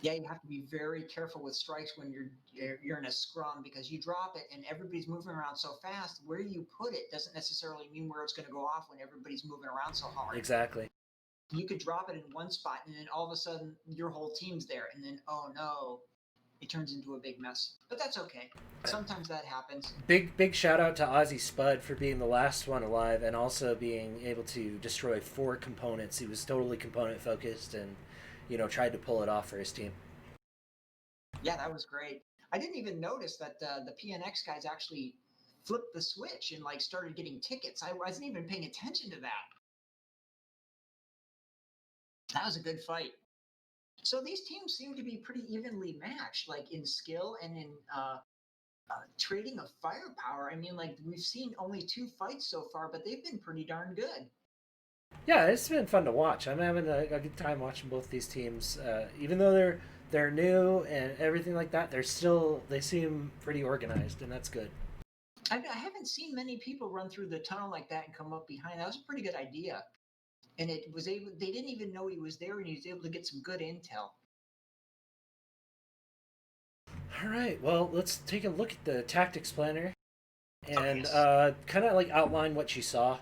Yeah, you have to be very careful with strikes when you're in a scrum, because you drop it and everybody's moving around so fast. Where you put it doesn't necessarily mean where it's going to go off when everybody's moving around so hard. Exactly. You could drop it in one spot and then all of a sudden your whole team's there, and then oh no, it turns into a big mess. But that's okay. Sometimes that happens. Big shout out to Aussie Spud for being the last one alive and also being able to destroy 4 components. He was totally component focused and tried to pull it off for his team. Yeah, that was great. I didn't even notice that the PNX guys actually flipped the switch and like started getting tickets. I wasn't even paying attention to that. That was a good fight. So these teams seem to be pretty evenly matched, like in skill and in trading of firepower. I mean, like we've seen only 2 fights so far, but they've been pretty darn good. Yeah, it's been fun to watch. I'm having a good time watching both these teams. Even though they're new and everything like that, they seem pretty organized, and that's good. I haven't seen many people run through the tunnel like that and come up behind. That was a pretty good idea. And they didn't even know he was there, and he was able to get some good intel. All right, well, let's take a look at the tactics planner and yes. kind of like outline what you saw.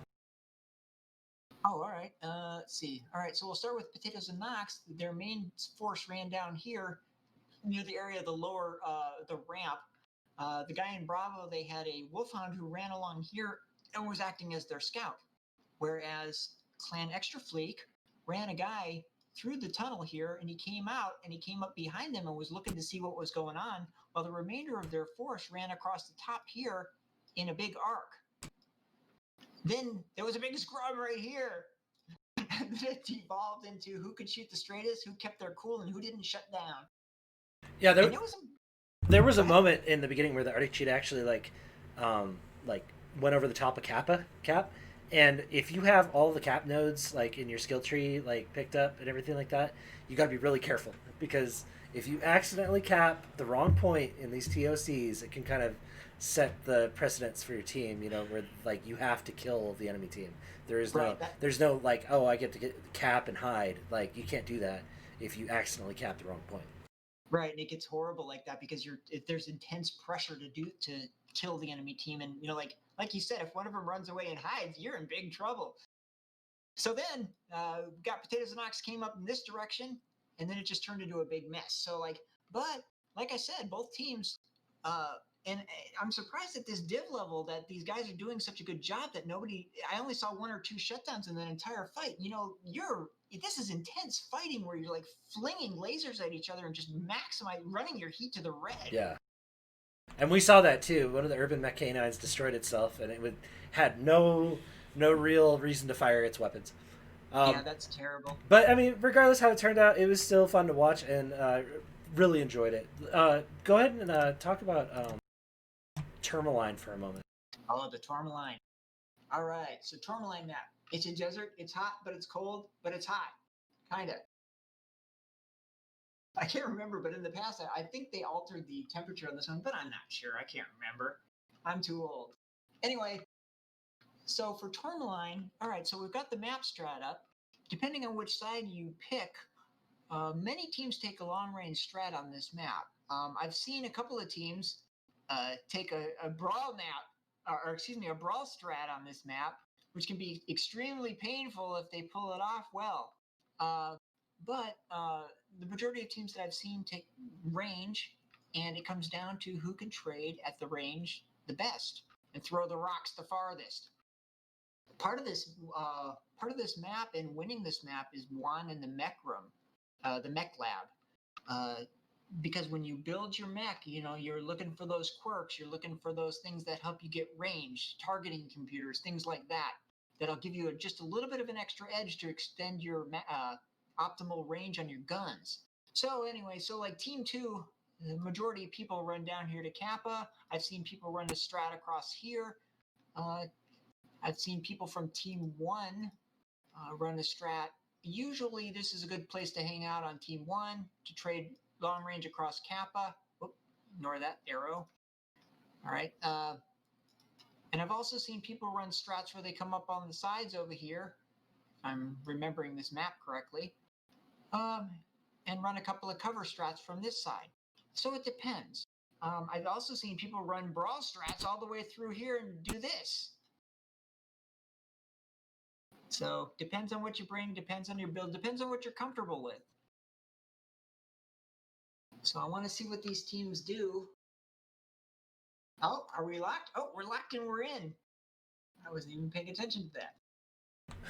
Oh, all right. Let's see. All right, so we'll start with Potatoes and Knox. Their main force ran down here near the area of the lower, the ramp. The guy in Bravo, they had a wolfhound who ran along here and was acting as their scout. Whereas Clan Extra Fleek ran a guy through the tunnel here, and he came out and he came up behind them and was looking to see what was going on, while the remainder of their force ran across the top here in a big arc. Then there was a big scrub right here. And then it devolved into who could shoot the straightest, who kept their cool, and who didn't shut down. Yeah, And there was a moment in the beginning where the Arctic Cheetah actually like went over the top of Cap, and if you have all the Cap nodes like in your skill tree like picked up and everything like that, you got to be really careful, because if you accidentally cap the wrong point in these ToCs, it can kind of set the precedence for your team. You know, where like you have to kill the enemy team. There's no like, oh, I get to get cap and hide. Like you can't do that if you accidentally cap the wrong point. Right, and it gets horrible like that because there's intense pressure to kill the enemy team, and like you said, if one of them runs away and hides, you're in big trouble. So then, got Potatoes and Knox came up in this direction, and then it just turned into a big mess. So but like I said, both teams, and I'm surprised at this div level that these guys are doing such a good job that I only saw one or two shutdowns in that entire fight. This is intense fighting where you're like flinging lasers at each other and just running your heat to the red. Yeah. And we saw that too. One of the urban mech canines destroyed itself, and it had no real reason to fire its weapons. Yeah, that's terrible. But I mean, regardless how it turned out, it was still fun to watch, and really enjoyed it. Go ahead and talk about Tourmaline for a moment. Oh, the Tourmaline. All right, so Tourmaline map. It's a desert. It's hot, but it's cold, but it's hot. Kinda. I can't remember, but in the past, I think they altered the temperature on this one, but I'm not sure. I can't remember. I'm too old. Anyway, so for Tourmaline, all right, so we've got the map strat up. Depending on which side you pick, many teams take a long-range strat on this map. I've seen a couple of teams take a brawl map, a brawl strat on this map, which can be extremely painful if they pull it off well. But the majority of teams that I've seen take range, and it comes down to who can trade at the range the best and throw the rocks the farthest. Part of this map and winning this map is won in the mech room, the mech lab. Because when you build your mech, you're looking for those quirks, you're looking for those things that help you get range, targeting computers, things like that. That'll give you just a little bit of an extra edge to extend your optimal range on your guns. So anyway, like Team 2, the majority of people run down here to Kappa. I've seen people run to Strat across here. I've seen people from Team 1 run the Strat. Usually this is a good place to hang out on Team 1 to trade long range across Kappa. Whoop, ignore that arrow. All right. And I've also seen people run strats where they come up on the sides over here. I'm remembering this map correctly. And run a couple of cover strats from this side. So it depends. I've also seen people run brawl strats all the way through here and do this. So depends on what you bring, depends on your build, depends on what you're comfortable with. So I want to see what these teams do. Oh, are we locked? Oh, we're locked and we're in. I wasn't even paying attention to that.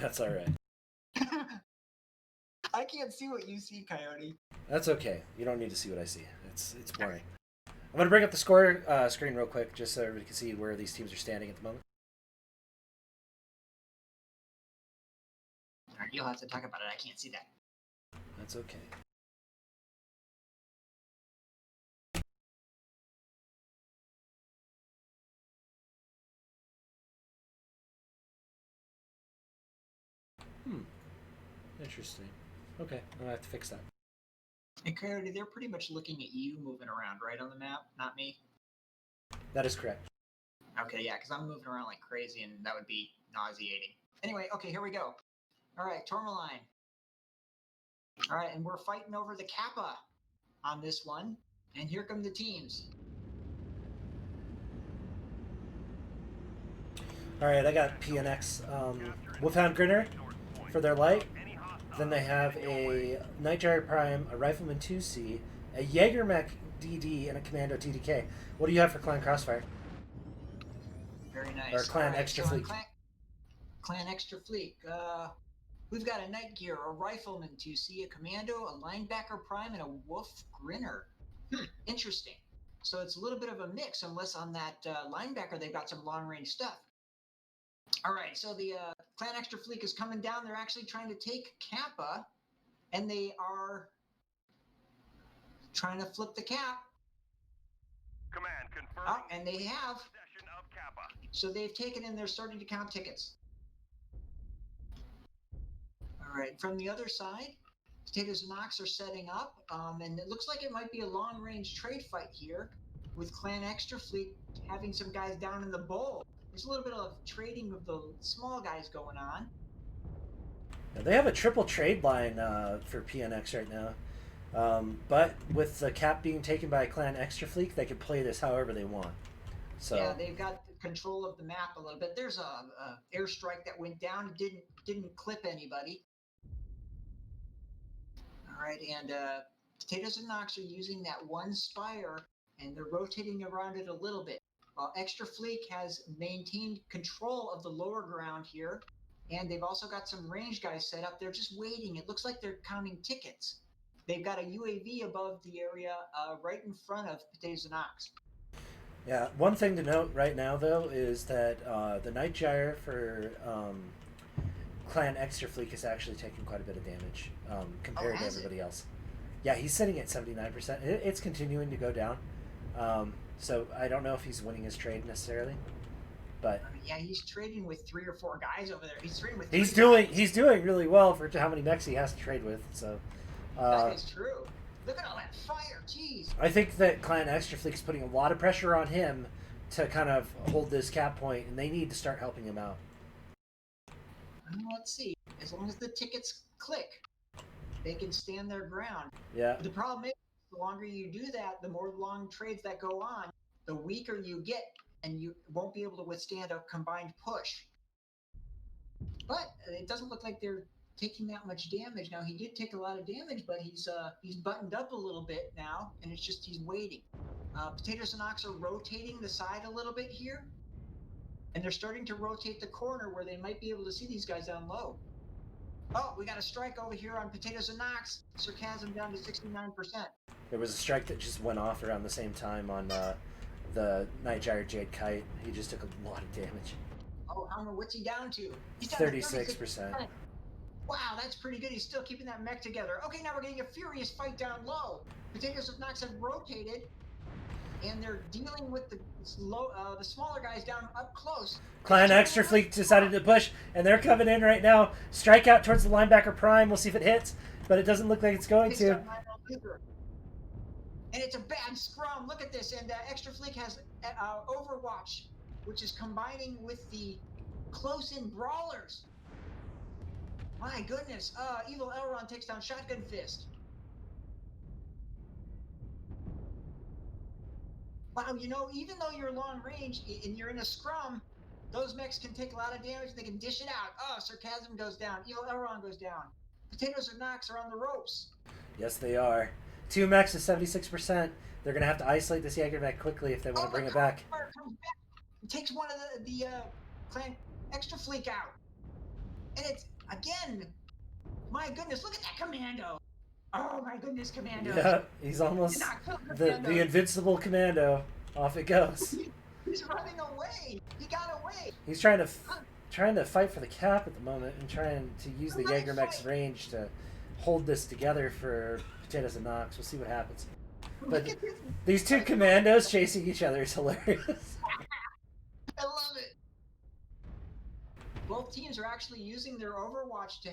That's all right. I can't see what you see, Coyote. That's okay. You don't need to see what I see. It's boring. I'm going to bring up the score screen real quick just so everybody can see where these teams are standing at the moment. All right, you'll have to talk about it. I can't see that. That's okay. Interesting. Okay, I'll have to fix that. And Coyote, they're pretty much looking at you moving around, right, on the map, not me? That is correct. Okay, yeah, because I'm moving around like crazy, and that would be nauseating. Anyway, okay, here we go. All right, Tourmaline. All right, and we're fighting over the Kappa on this one. And here come the teams. All right, I got PNX Wolfhound Grinner for their light. Then they have a Nightjar Prime, a Rifleman 2C, a Jaegermech DD, and a Commando TDK. What do you have for Clan Crossfire? Very nice. Or Clan All right, Extra so Fleet. Clan Extra Fleet. We've got a Night Gear, a Rifleman 2C, a Commando, a Linebacker Prime, and a Wolf Grinner. Interesting. So it's a little bit of a mix, unless on that Linebacker they've got some long-range stuff. All right, so the Clan Extra Fleet is coming down. They're actually trying to take Kappa, and they are trying to flip the cap. Command, confirm. Oh, and they have. Possession of Kappa. So they've taken and they're starting to count tickets. All right, from the other side, Potatoes and Ox are setting up, and it looks like it might be a long-range trade fight here, with Clan Extra Fleet having some guys down in the bowl. There's a little bit of trading of the small guys going on. Now, they have a triple trade line for PNX right now. But with the cap being taken by Clan Extra Fleet, they can play this however they want. So Yeah, they've got control of the map a little bit. There's a airstrike that went down. Didn't clip anybody. All right, and Potatoes and Nox are using that one spire, and they're rotating around it a little bit. While Extra Fleet has maintained control of the lower ground here, and they've also got some range guys set up. They're just waiting. It looks like they're counting tickets. They've got a UAV above the area right in front of Potatoes and Ox. yeah, one thing to note right now though is that the Night Gyre for Clan Extra Fleet is actually taking quite a bit of damage compared to everybody else. Yeah, he's sitting at 79%. It's continuing to go down. So I don't know if he's winning his trade necessarily, but Yeah, he's trading with 3 or 4 guys over there. He's trading with. he's 3 guys. he's doing really well for how many mechs he has to trade with. So That is true. Look at all that fire. Jeez. I think that Clan Extra Fleet is putting a lot of pressure on him to kind of hold this cap point, and they need to start helping him out. Let's see. As long as the tickets click, they can stand their ground. Yeah. The problem is, the longer you do that, the more long trades that go on, the weaker you get, and you won't be able to withstand a combined push. But it doesn't look like they're taking that much damage. Now, he did take a lot of damage, but he's buttoned up a little bit now, and it's just he's waiting. Potatoes and Ox are rotating the side a little bit here, and they're starting to rotate the corner where they might be able to see these guys down low. Oh, we got a strike over here on Potatoes and Ox. Sarcasm down to 69%. There was a strike that just went off around the same time on the Night Gyre Jade Kite. He just took a lot of damage. Oh, Hummer, what's he down to? He's down to 36%. Wow, that's pretty good. He's still keeping that mech together. Okay, now we're getting a furious fight down low. Potatoes and Ox have rotated, and they're dealing with the smaller guys down up close. Clan Extra Fleet decided to push, and they're coming in right now. Strike out towards the Linebacker Prime. We'll see if it hits, but it doesn't look like it's going to. And it's a bad scrum. Look at this. And Extra Fleet has Overwatch, which is combining with the close-in brawlers. My goodness. Evil Elrond takes down Shotgun Fist. Wow, you know, even though you're long range and you're in a scrum, those mechs can take a lot of damage. They can dish it out. Oh, Sarcasm goes down. Evil Elrond goes down. Potatoes and Nox are on the ropes. Yes, they are. 2 mechs is 76%. They're going to have to isolate this Jaeger mech quickly if they want to bring it back. Comes back. It takes one of the Clan Extra Fleet out. And it's, again, my goodness, look at that Commando. Oh, my goodness, Commando. Yeah, he's almost the invincible Commando. Off it goes. He's running away. He got away. He's trying to fight for the cap at the moment and trying to use the Jaeger mech's range to hold this together for Potatoes and Nox. We'll see what happens. But these two commandos chasing each other is hilarious. I love it. Both teams are actually using their Overwatch to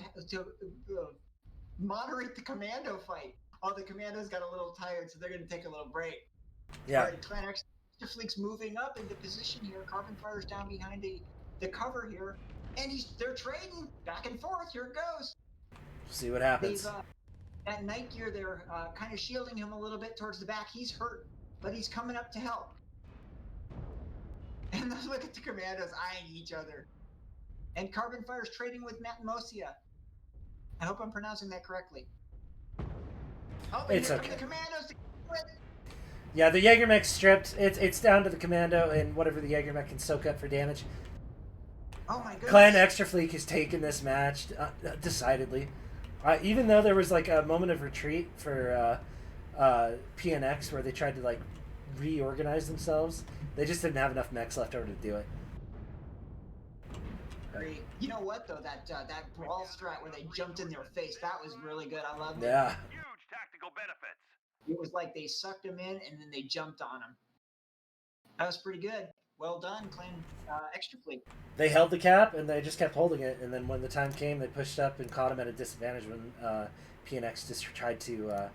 moderate the commando fight. All the commandos got a little tired, so they're going to take a little break. Yeah. All right, Clan Extrafleet's moving up into position here. Carbon Fire's down behind the cover here, and they're trading back and forth. Here it goes. See what happens. They've that night gear, they're kind of shielding him a little bit towards the back. He's hurt, but he's coming up to help. And then look at the commandos eyeing each other. And Carbon Fire's trading with Matt Mosia. I hope I'm pronouncing that correctly. Oh, and It's here come okay. the commandos to quit. Yeah, the Jaegermech's stripped. It's down to the commando and whatever the Jaegermech can soak up for damage. Oh my goodness. Clan Extrafleet has taken this match decidedly. Even though there was like a moment of retreat for PNX where they tried to like reorganize themselves, they just didn't have enough mechs left over to do it. Great. You know what though? That brawl strat where they jumped in their face, that was really good. I loved it. Yeah. Huge tactical benefits. It was like they sucked him in and then they jumped on him. That was pretty good. Well done, Clan Extrafleet. They held the cap and they just kept holding it, and then when the time came, they pushed up and caught him at a disadvantage when PNX just tried to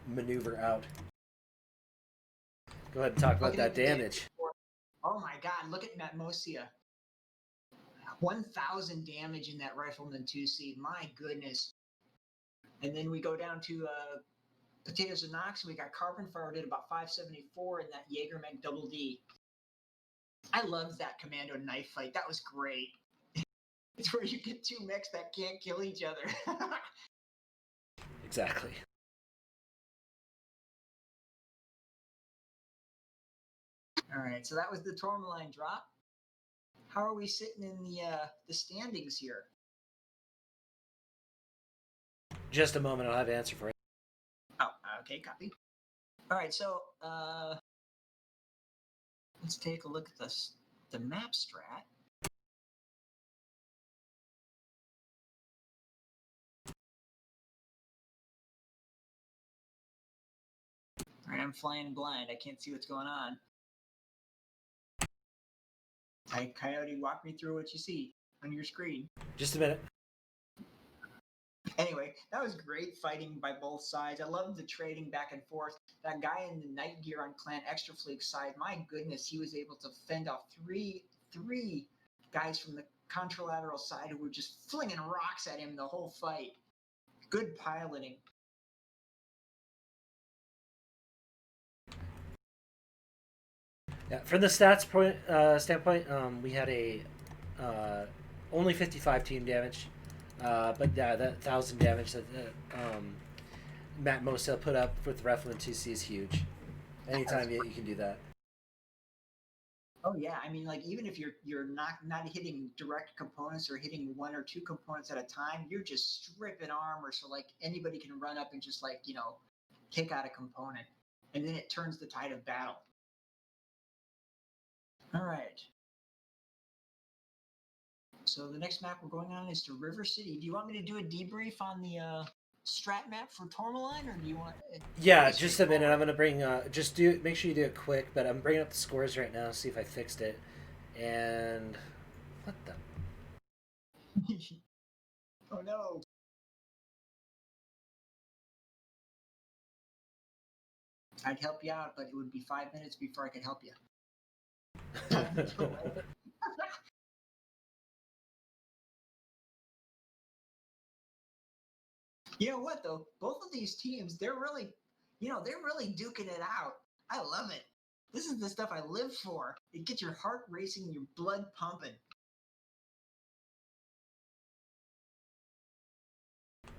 maneuver out. Go ahead and talk about that damage. Oh my god, look at Matt Mosia. 1,000 damage in that Rifleman 2C. My goodness. And then we go down to Potatoes and Knox, and we got Carbon Fire did about 574 in that Jaegermech Double D. I loved that commando knife fight. That was great. It's where you get two mechs that can't kill each other. Exactly. All right, so that was the Tourmaline drop. How are we sitting in the standings here? Just a moment, I'll have an answer for you. Oh, okay, copy. All right, so let's take a look at the map strat. All right, I'm flying blind. I can't see what's going on. Hi, Coyote, walk me through what you see on your screen. Just a minute. Anyway, that was great fighting by both sides. I loved the trading back and forth. That guy in the night gear on Clan Extrafleet's side, my goodness, he was able to fend off three guys from the contralateral side who were just flinging rocks at him the whole fight. Good piloting. Yeah, from the stats standpoint, we had a only 55 team damage, but yeah, that 1,000 damage that Matt Mosa put up with Rifleman 2C is huge. Anytime you can do that. Oh yeah, I mean, like even if you're not hitting direct components or hitting one or two components at a time, you're just stripping armor, so like anybody can run up and just like take out a component, and then it turns the tide of battle. All right. So the next map we're going on is to River City. Do you want me to do a debrief on the strat map for Tourmaline, or do you want? Yeah, just a minute. I'm gonna bring. Make sure you do it quick. But I'm bringing up the scores right now. See if I fixed it. And what the? Oh no. I'd help you out, but it would be 5 minutes before I could help you. You know what though? Both of these teams, they're really duking it out. I love it. This is the stuff I live for. It gets your heart racing, your blood pumping.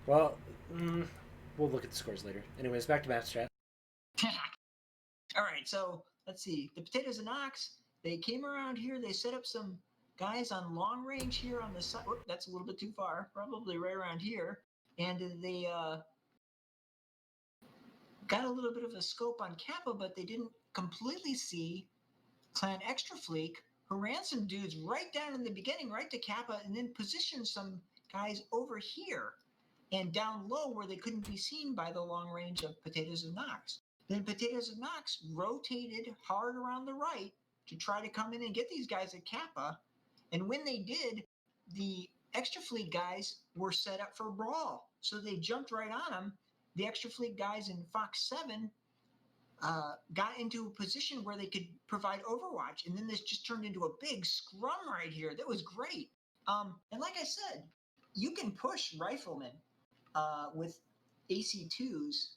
Well, we'll look at the scores later. Anyways, back to map strat. All right, so let's see. The Potatoes and Ox, they came around here. They set up some guys on long range here on the side. Whoop, that's a little bit too far. Probably right around here. And they got a little bit of a scope on Kappa, but they didn't completely see Clan Extrafleet, who ran some dudes right down in the beginning, right to Kappa, and then positioned some guys over here and down low where they couldn't be seen by the long range of Potatoes and Knox. Then Potatoes and Knox rotated hard around the right to try to come in and get these guys at Kappa. And when they did, the Extrafleet guys were set up for brawl. So they jumped right on them the extra fleet guys in Fox 7 got into a position where they could provide Overwatch, and then this just turned into a big scrum right here. That was great. And like I said, you can push riflemen with AC2s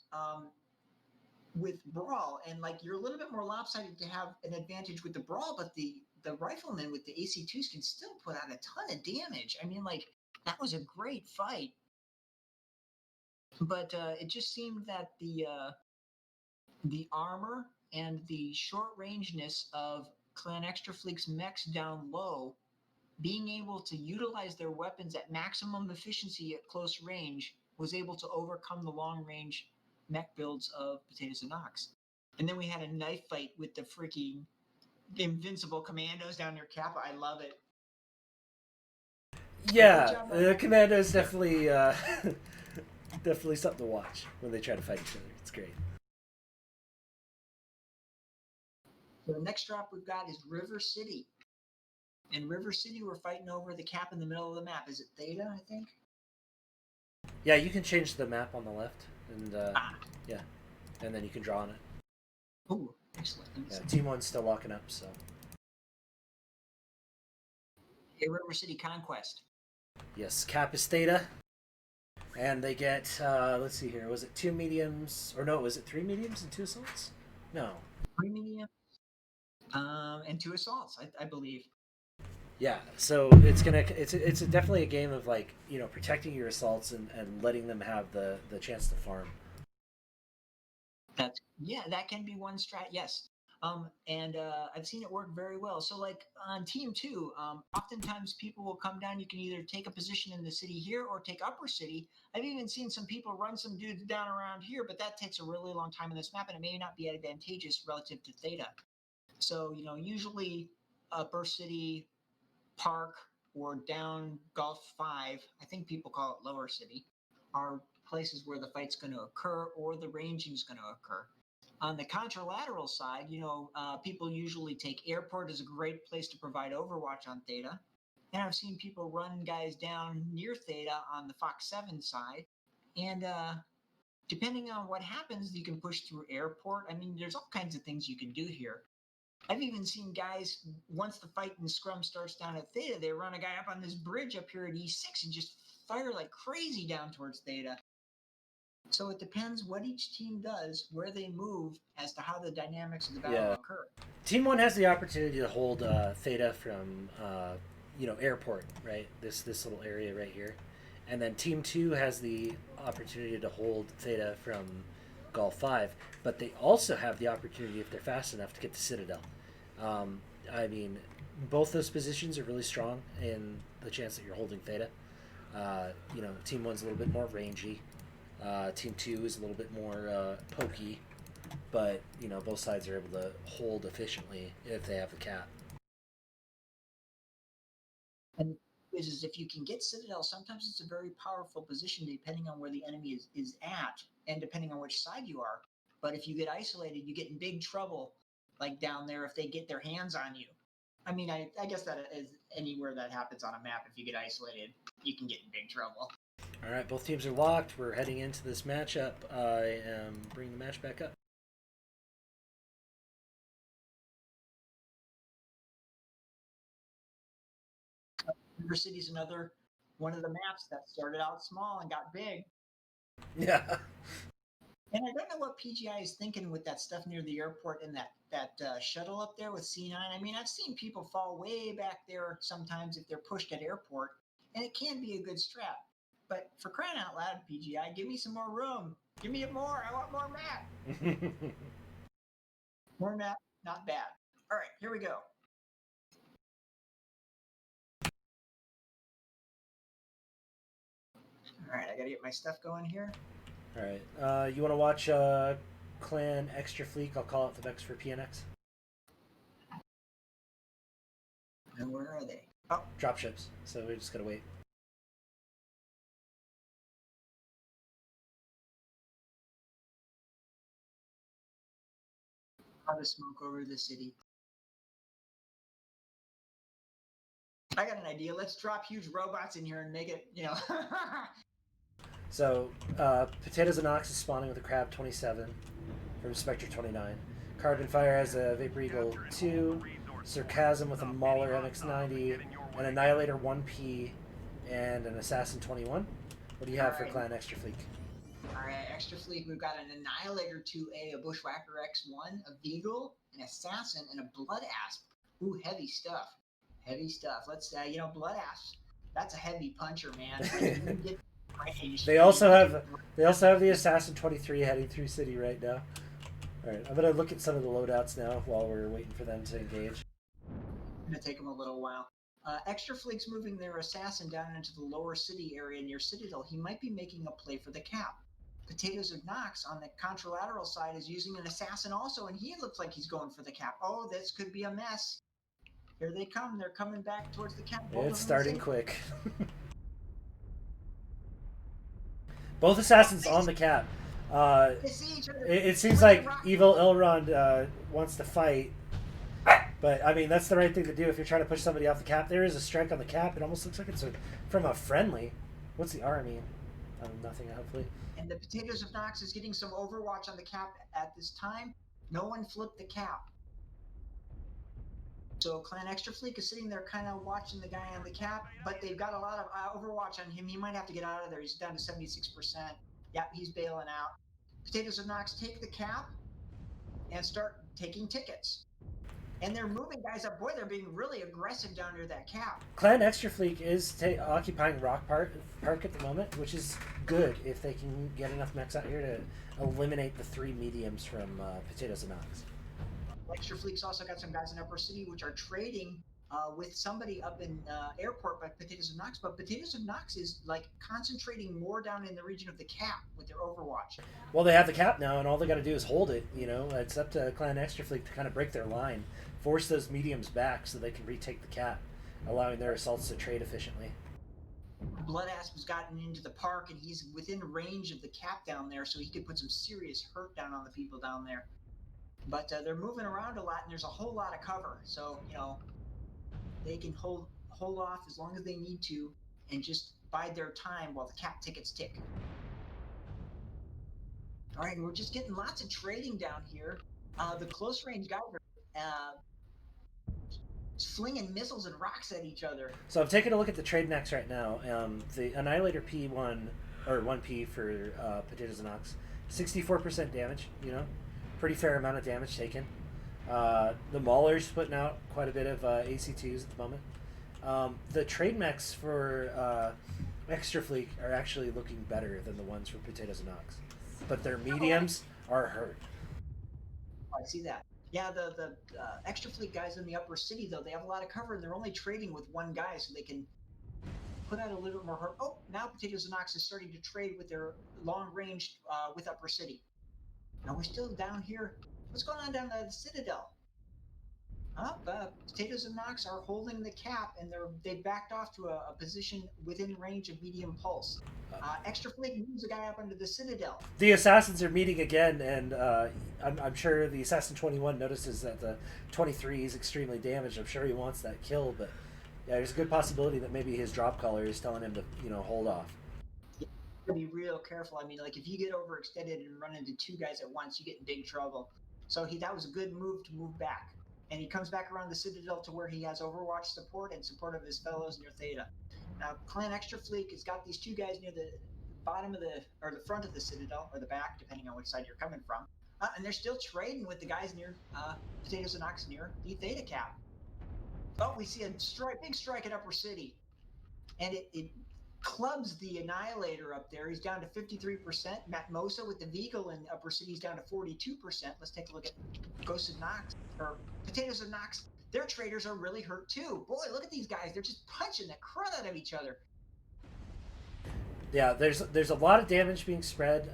with Brawl, and like you're a little bit more lopsided to have an advantage with the Brawl, but the riflemen with the AC2s can still put out a ton of damage. I mean, like, that was a great fight. But it just seemed that the armor and the short rangeness of Clan Extra Fleet's mechs down low, being able to utilize their weapons at maximum efficiency at close range, was able to overcome the long range mech builds of Potatoes and Nox. And then we had a knife fight with the freaking invincible commandos down near Kappa. I love it. Yeah, the commandos definitely definitely something to watch when they try to fight each other. It's great. So the next drop we've got is River City. In River City, we're fighting over the cap in the middle of the map. Is it Theta, I think? Yeah, you can change the map on the left, and yeah, and then you can draw on it. Oh, excellent. Yeah, Team 1's still locking up, so. Hey, River City Conquest. Yes, cap is Theta. And they get, let's see here, was it 2 mediums, or no, was it 3 mediums and 2 assaults? No. 3 mediums and 2 assaults, I believe. Yeah, so it's definitely a game of, like, you know, protecting your assaults and letting them have the chance to farm. That can be one strat, yes. And I've seen it work very well. So, like, on Team 2, oftentimes people will come down. You can either take a position in the city here or take Upper City. I've even seen some people run some dudes down around here, but that takes a really long time in this map, and it may not be advantageous relative to Theta. So, you know, usually Upper City, Park, or down Gulf 5, I think people call it Lower City, are places where the fight's going to occur or the ranging is going to occur. On the contralateral side, you know, people usually take Airport as a great place to provide Overwatch on Theta. And I've seen people run guys down near Theta on the Fox 7 side. And depending on what happens, you can push through Airport. I mean, there's all kinds of things you can do here. I've even seen guys, once the fight and scrum starts down at Theta, they run a guy up on this bridge up here at E6 and just fire like crazy down towards Theta. So it depends what each team does, where they move, as to how the dynamics of the battle occur. Team 1 has the opportunity to hold Theta from, you know, Airport, right? This little area right here. And then Team 2 has the opportunity to hold Theta from Gulf 5. But they also have the opportunity, if they're fast enough, to get to Citadel. I mean, both those positions are really strong in the chance that you're holding Theta. You know, Team 1's a little bit more rangy. Team 2 is a little bit more pokey, but, you know, both sides are able to hold efficiently if they have the cap. And is if you can get Citadel, sometimes it's a very powerful position depending on where the enemy is at and depending on which side you are. But if you get isolated, you get in big trouble, like down there, if they get their hands on you. I mean, I guess that is anywhere that happens on a map. If you get isolated, you can get in big trouble. All right, both teams are locked. We're heading into this matchup. I am bringing the match back up. River City's another one of the maps that started out small and got big. Yeah. And I don't know what PGI is thinking with that stuff near the airport and that shuttle up there with C9. I mean, I've seen people fall way back there sometimes if they're pushed at airport, and it can be a good strat. But for crying out loud, PGI, give me some more room. Give me more. I want more map. More map, not bad. All right, here we go. All right, I got to get my stuff going here. All right. You want to watch Clan Extra Fleet? I'll call it the Vex for PNX. And where are they? Oh, Dropships. So we just got to wait. How to smoke over the city. I got an idea. Let's drop huge robots in here and make it, you know. So, Potatoes and Nox is spawning with a Crab 27 from Spectre 29. Carbon Fire has a Vapor Eagle 2, Sarcasm with a Mauler MX90, an Annihilator 1P, and an Assassin 21. What do you have for Clan Extra Fleek? Alright, Extra Fleet, we've got an Annihilator 2A, a Bushwhacker X1, a Beagle, an Assassin, and a Blood Asp. Ooh, heavy stuff. Heavy stuff. Let's, Blood Asp, that's a heavy puncher, man. Like, you get range, They also have the Assassin 23 heading through city right now. Alright, I'm going to look at some of the loadouts now while we're waiting for them to engage. It's going to take them a little while. Extra Fleet's moving their Assassin down into the lower city area near Citadel. He might be making a play for the cap. Potatoes of Nox on the contralateral side is using an Assassin also, and he looks like he's going for the cap. Oh, this could be a mess. Here they come. They're coming back towards the cap. It's starting quick. Both Assassins on the cap. They see each other. It seems like Evil Elrond wants to fight. But, I mean, that's the right thing to do if you're trying to push somebody off the cap. There is a strike on the cap. It almost looks like it's from a friendly. What's the R mean? Nothing, hopefully. And the Potatoes of Nox is getting some overwatch on the cap at this time. No one flipped the cap. So Clan Extra Fleet is sitting there kind of watching the guy on the cap, but they've got a lot of overwatch on him. He might have to get out of there. He's down to 76%. Yeah, he's bailing out. Potatoes of Nox take the cap and start taking tickets. And they're moving guys up. Boy, they're being really aggressive down near that cap. Clan Extra Fleet is occupying Rock Park at the moment, which is good if they can get enough mechs out here to eliminate the 3 mediums from Potatoes and Nox. Extra Fleet's also got some guys in Upper City which are trading with somebody up in Airport by Potatoes of Nox, but Potatoes of Nox is like concentrating more down in the region of the cap with their overwatch. Well, they have the cap now, and all they got to do is hold it. You know, it's up to Clan Extra Fleet to kind of break their line, force those mediums back so they can retake the cap, allowing their assaults to trade efficiently. Blood Asp has gotten into the park, and he's within range of the cap down there, so he could put some serious hurt down on the people down there. But they're moving around a lot, and there's a whole lot of cover, so they can hold off as long as they need to and just bide their time while the cap tickets tick. All right, we're just getting lots of trading down here. The close range guys are flinging missiles and rocks at each other. So I'm taking a look at the trade next right now. The Annihilator P1 or 1P for Potatoes and Nox, 64% damage. Pretty fair amount of damage taken. The Mauler's putting out quite a bit of AC2s at the moment. The trade mechs for Extra Fleet are actually looking better than the ones for Potatoes and Nox, but their mediums are hurt. I see that. Yeah, the Extra Fleet guys in the Upper City, though, they have a lot of cover, and they're only trading with one guy, so they can put out a little bit more hurt. Oh, now Potatoes and Nox is starting to trade with their long range with Upper City. Now we're still down here. What's going on down the Citadel? Potatoes and Nox are holding the cap, and they backed off to a position within range of medium pulse. Extra Fleet moves a guy up under the Citadel. The Assassins are meeting again, and I'm sure the Assassin 21 notices that the 23 is extremely damaged. I'm sure he wants that kill, but yeah, there's a good possibility that maybe his drop color is telling him to hold off. To be real careful. I mean, like, if you get overextended and run into 2 guys at once, you get in big trouble. So that was a good move to move back. And he comes back around the Citadel to where he has Overwatch support and support of his fellows near Theta. Now, Clan Extra Fleet has got these 2 guys near the bottom of the front of the Citadel, or the back, depending on which side you're coming from. And they're still trading with the guys near Potatoes and Nox near the Theta cap. Oh, we see a big strike at Upper City. And it clubs the Annihilator up there. He's down to 53%. Matt Mosa with the Beagle in Upper City's down to 42%. Let's take a look at Ghost of Nox, or Potatoes of Nox. Their traders are really hurt too. Boy, look at these guys. They're just punching the crud out of each other. Yeah, there's a lot of damage being spread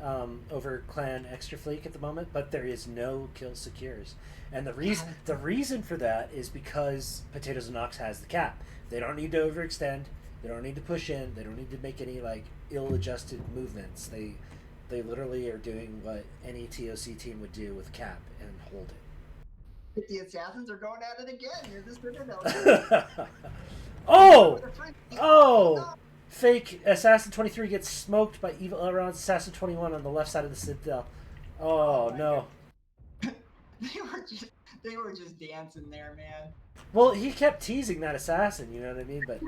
over Clan Extra Fleet at the moment, but there is no kill secures. And the reason for that is because Potatoes and Nox has the cap. They don't need to overextend. They don't need to push in. They don't need to make any ill-adjusted movements. They literally are doing what any ToC team would do with cap and hold it. The Assassins are going at it again. Here's this Citadel. Oh! Fake Assassin 23 gets smoked by Evil Elrond's Assassin 21 on the left side of the Citadel. Oh no. They were just dancing there, man. Well, he kept teasing that assassin, you know what I mean? But,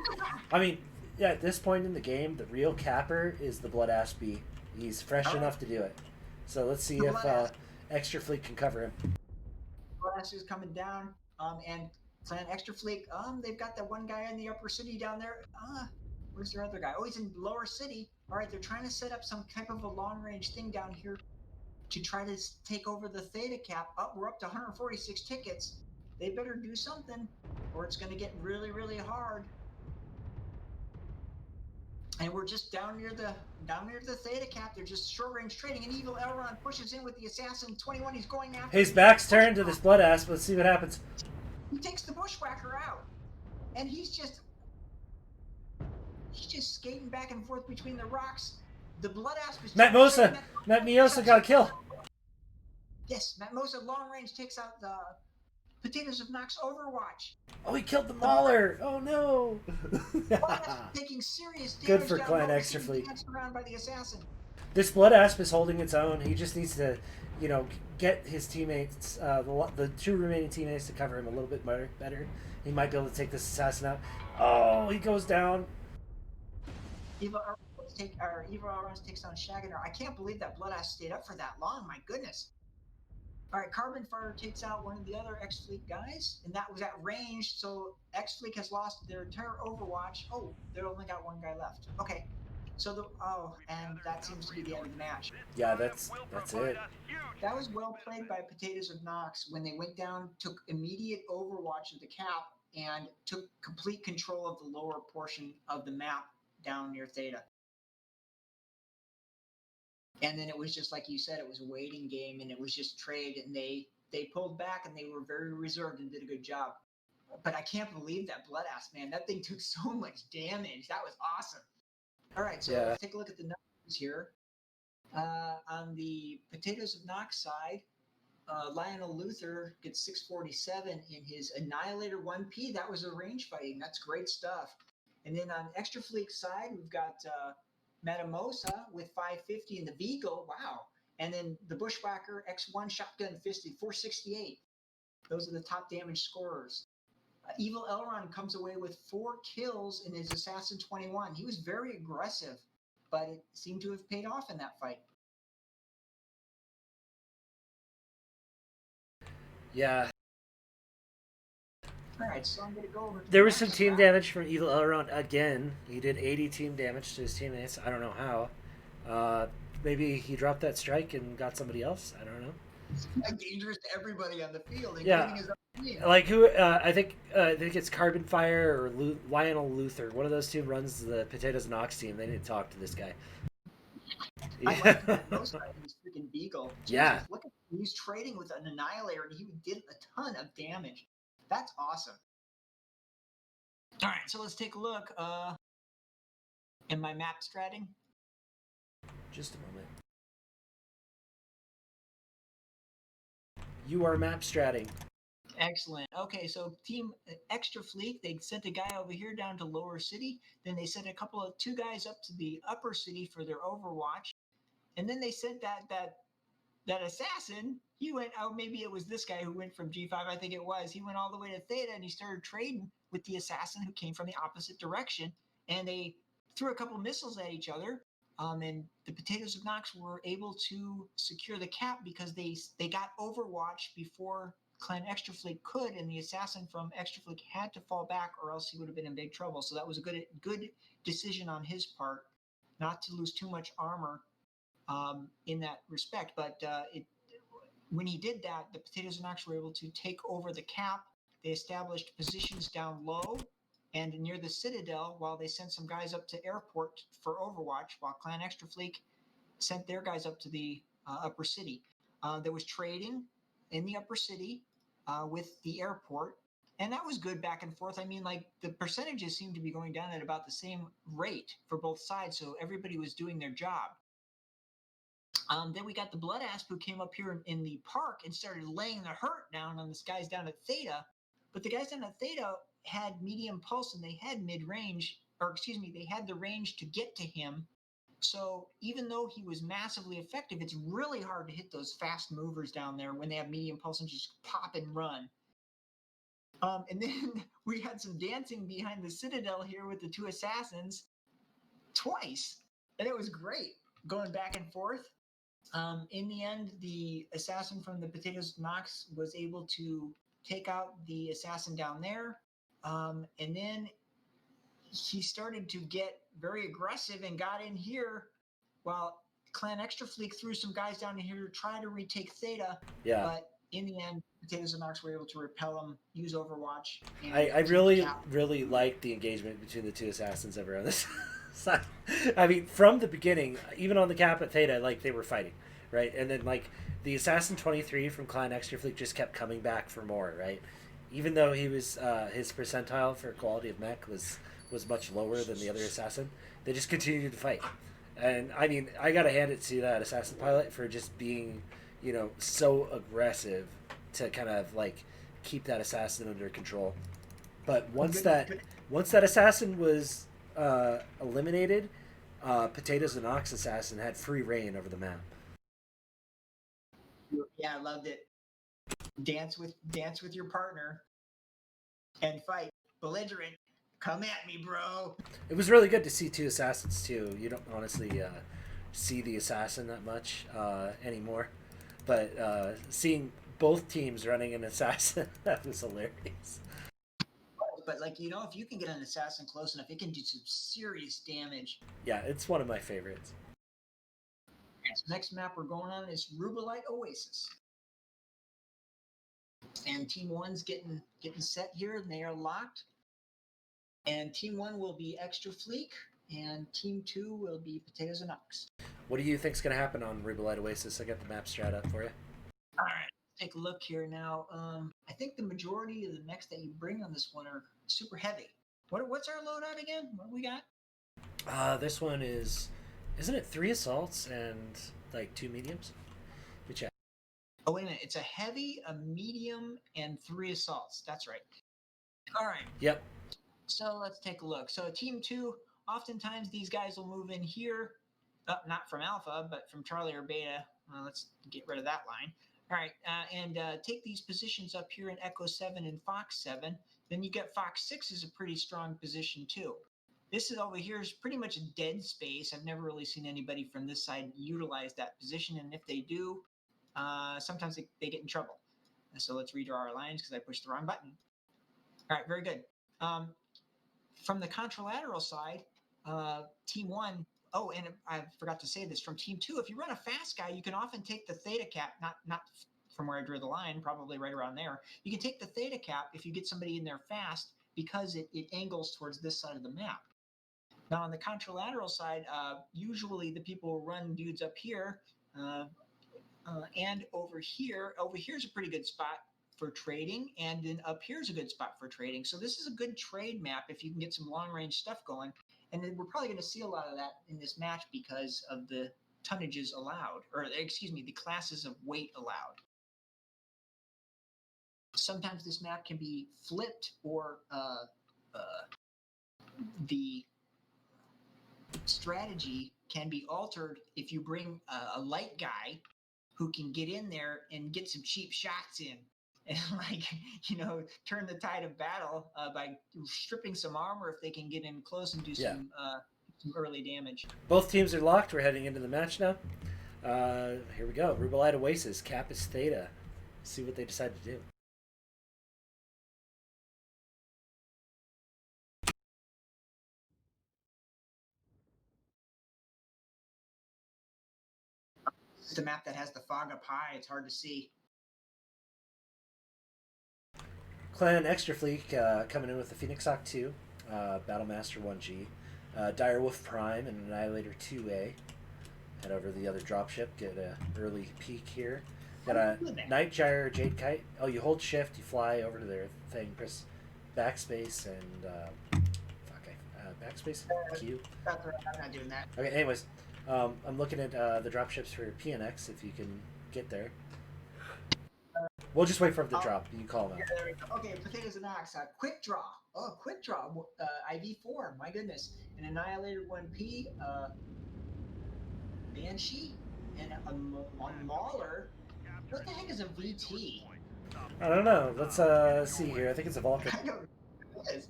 I mean, yeah, at this point in the game, the real capper is the Blood Ash B. He's fresh enough to do it. So let's see if Extra Fleet can cover him. Blood is coming down, and Clan Extra Fleet, they've got that one guy in the upper city down there. Where's their other guy? Oh, he's in lower city. All right, they're trying to set up some type of a long-range thing down here to try to take over the Theta cap. We're up to 146 tickets. They better do something, or it's going to get really, really hard. And we're just down near the Theta cap. They're just short-range trading. And Evil Elrond pushes in with the Assassin 21. He's going after. His back's turned to this Blood Ash. Let's see what happens. He takes the Bushwhacker out, and he's just skating back and forth between the rocks. The Blood Asp is Matt Miosa got a kill. Yes, Matt Mosa long range takes out the Potatoes of Nox Overwatch. Oh, he killed the Mauler. Oh no. Taking serious damage. Good for Clan Extra Fleet. Around by the assassin. This Blood Asp is holding its own. He just needs to, get his teammates, the two remaining teammates, to cover him a little bit better. He might be able to take this assassin out. Oh, he goes down. Evil Elrond takes on Shaganar. I can't believe that Blood Asp stayed up for that long. My goodness. All right, Carbon Fire takes out one of the other X-Fleet guys, and that was at range, so X-Fleet has lost their entire Overwatch. Oh, they only got one guy left. Okay, so and that seems to be the end of the match. Yeah, that's it. That was well played by Potatoes of Nox when they went down, took immediate Overwatch of the cap, and took complete control of the lower portion of the map down near Theta. And then it was just like you said, it was a waiting game, and it was just trade, and they pulled back, and they were very reserved and did a good job. But I can't believe that Blood Asp, man. That thing took so much damage. That was awesome. All right, so let's take a look at the numbers here. On the Potatoes of Nox side, Lionel Luther gets 647 in his Annihilator 1P. That was a range fighting. That's great stuff. And then on Extra Fleet side, we've got Matamosa with 550 in the Beagle. Wow. And then the Bushwhacker X1 Shotgun Fisted 468. Those are the top damage scorers. Evil Elrond comes away with 4 kills in his Assassin 21. He was very aggressive, but it seemed to have paid off in that fight. Yeah. All right, so I'm going to go over to There was some team damage from Evil Elrond again. He did 80 team damage to his teammates. I don't know how. Maybe he dropped that strike and got somebody else. I don't know. Dangerous to everybody on the field, Yeah. including his own team. Like who? I think it's Carbon Fire or Lionel Luther. One of those two runs the Potatoes Nox team. They need to talk to this guy. I like that most of his freaking Beagle. Jesus, Yeah. Look at he was trading with an Annihilator, and he did a ton of damage. That's awesome. All right, so let's take a look. Am I map stratting? Just a moment. You are map stratting. Excellent. Okay, so Team Extra Fleet, they sent a guy over here down to Lower City. Then they sent two guys up to the Upper City for their Overwatch. And then they sent that assassin. He went out. Maybe it was this guy who went from G5. I think it was. He went all the way to Theta, and he started trading with the assassin who came from the opposite direction. And they threw a couple missiles at each other. And the Potatoes of Nox were able to secure the cap because they got Overwatch before Clan Extra Fleet could, and the assassin from Extra Fleet had to fall back, or else he would have been in big trouble. So that was a good decision on his part, not to lose too much armor in that respect. But when he did that, the Potatoes of Nox were able to take over the cap. They established positions down low and near the Citadel, while they sent some guys up to airport for Overwatch, while Clan Extra Fleet sent their guys up to the upper city. There was trading in the upper city with the airport, and that was good back and forth. I mean, like, the percentages seemed to be going down at about the same rate for both sides, so everybody was doing their job. Then we got the Blood Asp who came up here in the park and started laying the hurt down on the guys down at Theta. But the guys down at Theta had medium pulse and they had mid-range or excuse me, they had the range to get to him. So even though he was massively effective, it's really hard to hit those fast movers down there when they have medium pulse and just pop and run. And then we had some dancing behind the Citadel here with the two assassins twice. And it was great going back and forth. In the end, the assassin from the Potatoes Knox was able to take out the assassin down there. And then he started to get very aggressive and got in here while Clan Extra Fleek threw some guys down in here to try to retake Theta. Yeah. But in the end, Potatoes and Knox were able to repel him, use Overwatch. And I really liked the engagement between the two assassins over on this side. I mean, from the beginning, even on the cap at Theta, like, they were fighting, right? And then, like, the Assassin 23 from Clan Extra Fleet just kept coming back for more, right? Even though he was his percentile for quality of mech was much lower than the other assassin, they just continued to fight. And I mean, I gotta hand it to that assassin pilot for just being, you know, so aggressive to kind of like keep that assassin under control. But once that assassin was eliminated, Potatoes and Ox assassin had free reign over the map. Yeah, I loved it. Dance with your partner and fight. Belligerent. Come at me, bro. It was really good to see two assassins too. You don't honestly see the assassin that much anymore, but seeing both teams running an assassin, that was hilarious. But like, you know, if you can get an assassin close enough, it can do some serious damage. Yeah, it's one of my favorites. So next map we're going on is Rubelite Oasis. And Team 1's getting set here, and they are locked. And Team 1 will be Extra Fleek, and Team 2 will be Potatoes and Ox. What do you think's going to happen on Rubelite Oasis? I got the map strat up for you. All right, take a look here now. I think the majority of the mechs that you bring on this one are super heavy. What's our loadout again? What do we got? This one isn't it 3 assaults and like 2 mediums? Good check. Oh, wait a minute. It's a heavy, a medium, and 3 assaults. That's right. All right. Yep. So let's take a look. So Team 2, oftentimes these guys will move in here, not from Alpha, but from Charlie or Beta. Let's get rid of that line. All right, and take these positions up here in Echo 7 and Fox 7. Then you get Fox 6 is a pretty strong position too. This is over here is pretty much a dead space. I've never really seen anybody from this side utilize that position, and if they do, sometimes they get in trouble. So let's redraw our lines because I pushed the wrong button. All right, very good. From the contralateral side, Team 1, oh, and I forgot to say this, from Team 2, if you run a fast guy, you can often take the theta cap, not from where I drew the line, probably right around there. You can take the theta cap if you get somebody in there fast because it angles towards this side of the map. Now, on the contralateral side, usually the people will run dudes up here, and over here's a pretty good spot for trading, and then up here's a good spot for trading. So this is a good trade map if you can get some long range stuff going. And then we're probably going to see a lot of that in this match because of the tonnages allowed, or excuse me, the classes of weight allowed. Sometimes this map can be flipped, or the strategy can be altered if you bring a light guy who can get in there and get some cheap shots in. And like, you know, turn the tide of battle by stripping some armor if they can get in close and do some early damage. Both teams are locked. We're heading into the match now. Here we go. Rubelite Oasis, Capus Theta. See what they decide to do. It's a map that has the fog up high. It's hard to see. Clan Extra Fleek coming in with the Phoenix Hawk 2, Battlemaster 1G, Direwolf Prime, and Annihilator 2A. Head over to the other dropship, get an early peek here. Got a Night Gyre Jade Kite. Oh, you hold shift, you fly over to their thing, press backspace and backspace Q. I'm not doing that. Okay, anyways, I'm looking at the dropships for PNX if you can get there. We'll just wait for him to drop. You call him Yeah, out. there we go. Okay, Potatoes and Ox. Quick draw. Oh, quick draw. IV4. My goodness. An Annihilator 1P. Banshee. And a Mauler. What the heck is a VT? I don't know. Let's see here. I think it's a Vulcan. I don't know what it is.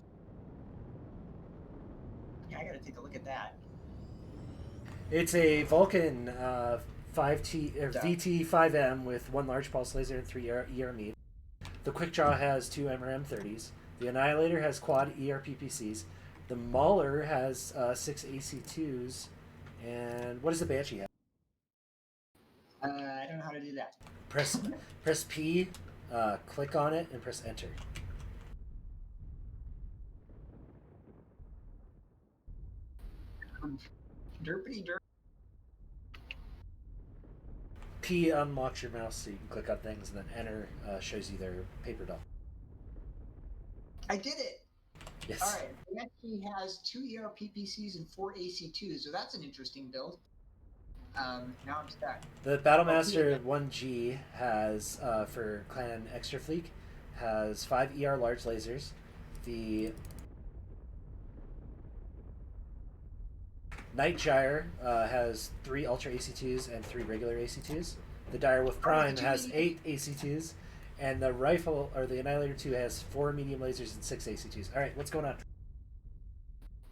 Yeah, I gotta take a look at that. It's a Vulcan VT5M with 1 large pulse laser and 3 ER meat. The Quick Draw has 2 MRM30s. The Annihilator has quad ERPPCs. The Mauler has 6 AC2s. And what does the Banshee have? I don't know how to do that. Press P, click on it, and press Enter. Derpity derp. P unlocks your mouse so you can click on things, and then Enter shows you their paper doll. I did it. Yes. All right. Banshee has 2 ERPPCs and 4 AC2s, so that's an interesting build. Now I'm stuck. The Battlemaster 1G has, for Clan Extra Fleek, has 5 ER large lasers. The Nightgyre has 3 Ultra AC2s and 3 regular AC2s. The Direwolf Prime has 8 AC2s. And the rifle, or the Annihilator 2, has 4 medium lasers and 6 AC2s. Alright, what's going on?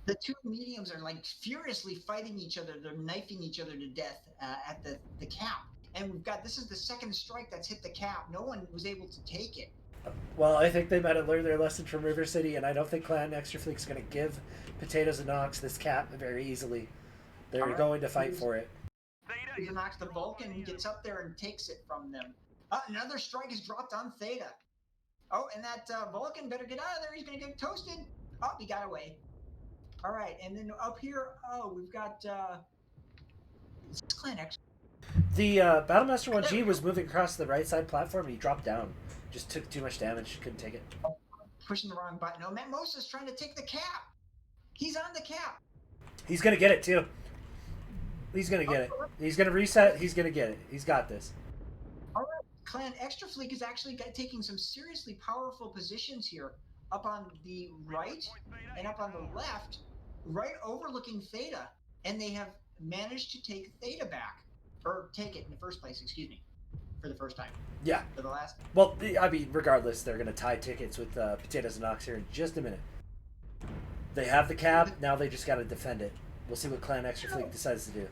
The 2 mediums are like furiously fighting each other. They're knifing each other to death at the cap. And we've got, this is the second strike that's hit the cap. No one was able to take it. Well, I think they might have learned their lesson from River City, and I don't think Clan Extra Fleek's going to give Potatoes and Nox this cap very easily. They're going to fight for it. The Vulcan gets up there and takes it from them. Another strike is dropped on Theta. Oh, and that Vulcan better get out of there. He's going to get toasted. Oh, he got away. All right, and then up here, we've got is this Clan X. The Battlemaster 1G was moving across the right side platform, and he dropped down. Just took too much damage, couldn't take it. Pushing the wrong button. No, Matt Mosa's trying to take the cap. He's on the cap. He's going to get it, too. He's going to get it. He's going to reset. He's going to get it. He's got this. All right. Clan Extra Fleek is actually taking some seriously powerful positions here. Up on the right and up on the left, right overlooking Theta. And they have managed to take Theta back. Or take it in the first place, excuse me. For the first time. Yeah. For the last. Well, I mean, regardless, they're going to tie tickets with Potatoes and Nox here in just a minute. They have the cap, now they just got to defend it. We'll see what Clan Extra Fleek decides to do.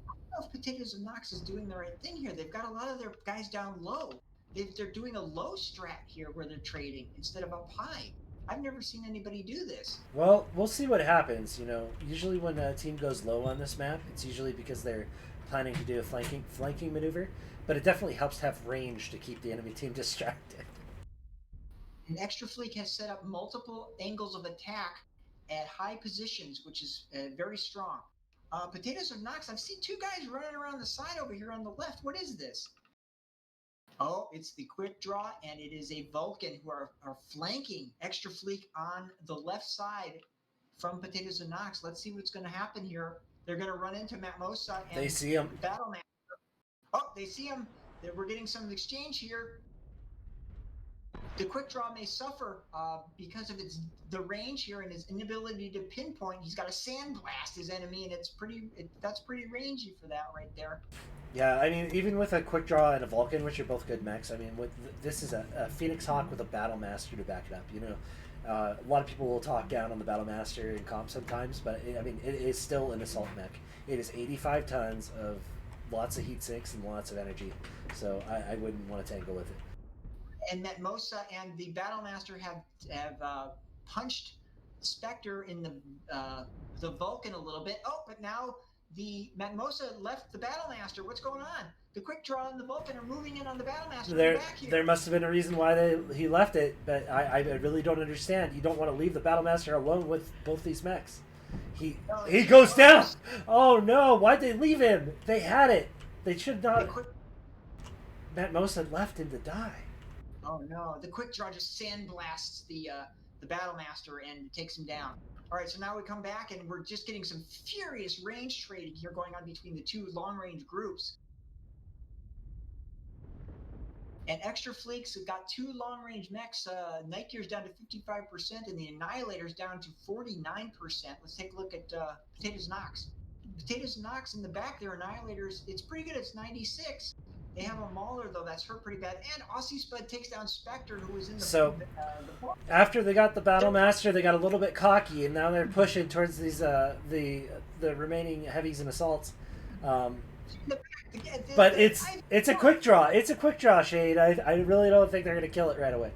I don't know if Potatoes and Nox is doing the right thing here. They've got a lot of their guys down low. They're doing a low strat here where they're trading instead of up high. I've never seen anybody do this. Well, we'll see what happens. You know, usually when a team goes low on this map, it's usually because they're planning to do a flanking maneuver. But it definitely helps to have range to keep the enemy team distracted. And Extra Fleek has set up multiple angles of attack at high positions, which is very strong. Potatoes and Nox, I've seen 2 guys running around the side over here on the left. What is this? Oh, it's the Quick Draw, and it is a Vulcan who are flanking Extra Fleek on the left side from Potatoes and Nox. Let's see what's going to happen here. They're going to run into Matmosa and They see him. Battlemaster. Oh, they see him. We're getting some exchange here. The Quick Draw may suffer because of the range here and his inability to pinpoint. He's got to sandblast his enemy, and that's pretty rangy for that right there. Yeah, I mean, even with a Quick Draw and a Vulcan, which are both good mechs, I mean, this is a Phoenix Hawk with a Battlemaster to back it up. You know, a lot of people will talk down on the Battlemaster in comp sometimes, but I mean, it is still an assault mech. It is 85 tons of lots of heat sinks and lots of energy, so I wouldn't want to tangle with it. And Matmosa and the Battlemaster have punched Spectre in the Vulcan a little bit. Oh, but now the Matmosa left the Battlemaster. What's going on? The Quick Draw and the Vulcan are moving in on the Battlemaster. There must have been a reason why he left it, but I really don't understand. You don't want to leave the Battlemaster alone with both these mechs. He goes down. Oh no! Why'd they leave him? They had it. They should not. Matmosa left him to die. Oh no! The Quick Draw just sandblasts the Battlemaster and takes him down. All right, so now we come back and we're just getting some furious range trading here going on between the 2 long-range groups. And Extra Fleek's got 2 long-range mechs. Nightgear's down to 55%, and the Annihilator's down to 49%. Let's take a look at Potatoes Nox. Potatoes Nox in the back there, Annihilators, it's pretty good. It's 96. They have a Mauler, though. That's hurt pretty bad. And Aussie Spud takes down Spectre, who was in the... So, after they got the Battle Master, they got a little bit cocky, and now they're pushing towards these the remaining heavies and assaults. But it's a quick draw. It's a quick draw, Shade. I really don't think they're going to kill it right away.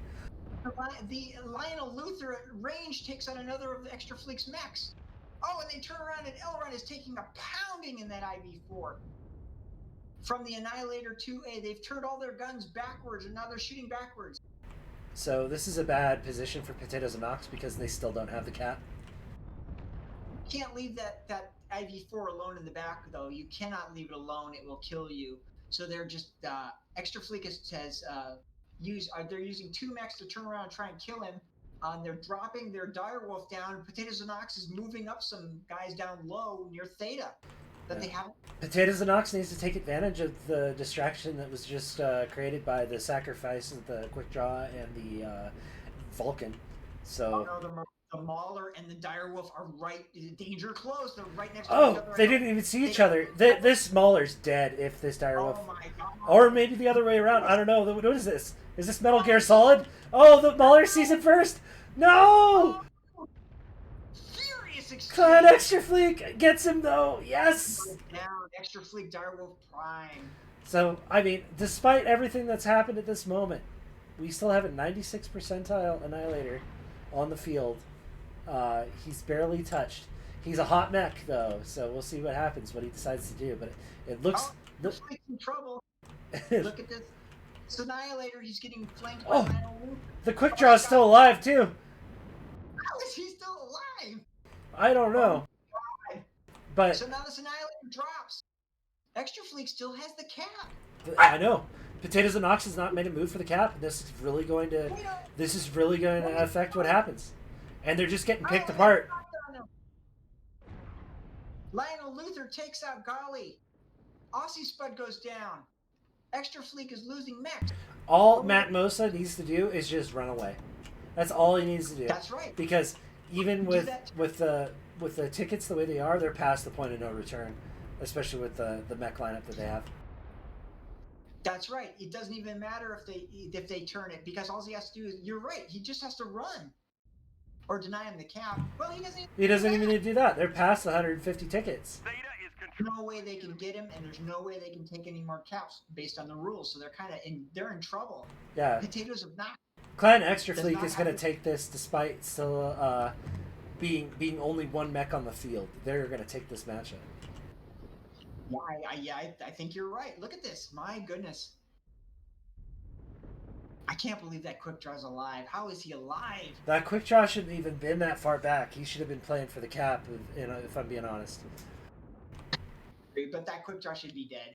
The Lionel Luther at range takes out another of the Extra Fleek's mechs. Oh, and they turn around, and Elrond is taking a pounding in that IV4. From the Annihilator 2A, they've turned all their guns backwards, and now they're shooting backwards. So this is a bad position for Potatoes and Nox because they still don't have the cap. You can't leave that IV4 alone in the back, though. You cannot leave it alone. It will kill you. So they're just... Extra Fleek they're using 2 mechs to turn around and try and kill him. They're dropping their Direwolf down. Potatoes and Nox is moving up some guys down low near Theta that they haven't. Potatoes and Nox needs to take advantage of the distraction that was just created by the sacrifice of the quick draw and the Vulcan. So. Oh, no, the Mauler and the Direwolf are right. Danger close. They're right next to each other. Oh, they didn't even see each other. This Mauler's dead if this Direwolf. Oh my God. Or maybe the other way around. I don't know. What is this? Is this Metal Gear Solid? Oh, the Mauler sees it first. No! Furious exchange. Clan Extra Fleek gets him though. Yes. Down Extra Fleek Direwolf Prime. So I mean, despite everything that's happened at this moment, we still have a 96 percentile Annihilator on the field. He's barely touched. He's a hot mech though, so we'll see what happens, what he decides to do. But it looks. Looks like some trouble. Look at this. It's Annihilator. He's getting flanked by Lionel Luther. The quick draw is still alive too. How is he still alive? I don't know. Oh, but so now this Annihilator drops. Extra Fleek still has the cap. I know. Potatoes and Nox has not made a move for the cap. This is really going to affect what happens. And they're just getting picked apart. Lionel Luther takes out Golly. Aussie Spud goes down. Extra Fleek is losing mechs. All Matt Mosa needs to do is just run away. That's all he needs to do. That's right. Because even with the tickets the way they are, they're past the point of no return, especially with the mech lineup that they have. That's right. It doesn't even matter if they turn it, because all he has to do is, you're right, he just has to run. Or deny him the cap. Well, he doesn't even need to do that. They're past the 150 tickets. No way they can get him, and there's no way they can take any more caps based on the rules. So they're in trouble. Yeah. Potatoes have not. Clan Extra Fleek is going to take this despite still being only 1 mech on the field. They're going to take this matchup. Yeah, I think you're right. Look at this. My goodness. I can't believe that quick draw's alive. How is he alive? That quick draw shouldn't even been that far back. He should have been playing for the cap, if I'm being honest. But that quick draw should be dead.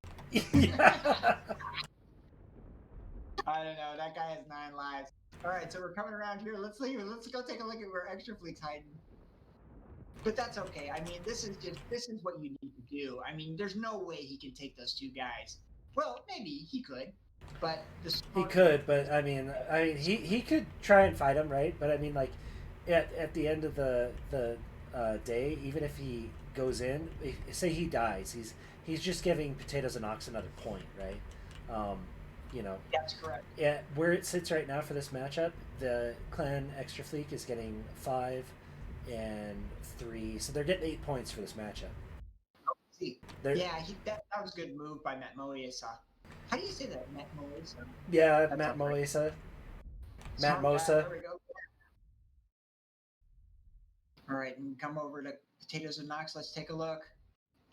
I don't know. That guy has 9 lives. All right, so we're coming around here. Let's go take a look at where Extra Fleek's hiding. But that's okay. I mean, this is what you need to do. I mean, there's no way he can take those 2 guys. Well, maybe he could, but he could. But I mean, he could try and fight him, right? But I mean, like at the end of the day, even if he goes in, say he dies, he's just giving Potatoes and Nox another point, right? You know. That's correct. Yeah, where it sits right now for this matchup, the Clan Extra Fleek is getting 5 and 3, so they're getting 8 points for this matchup. Oh, see. Yeah, that was a good move by Matt Moesa. How do you say that, Matt Moesa? Yeah, Matt Moesa. Matt Mosa. There we go. All right, and come over to Potatoes and Nox. Let's take a look.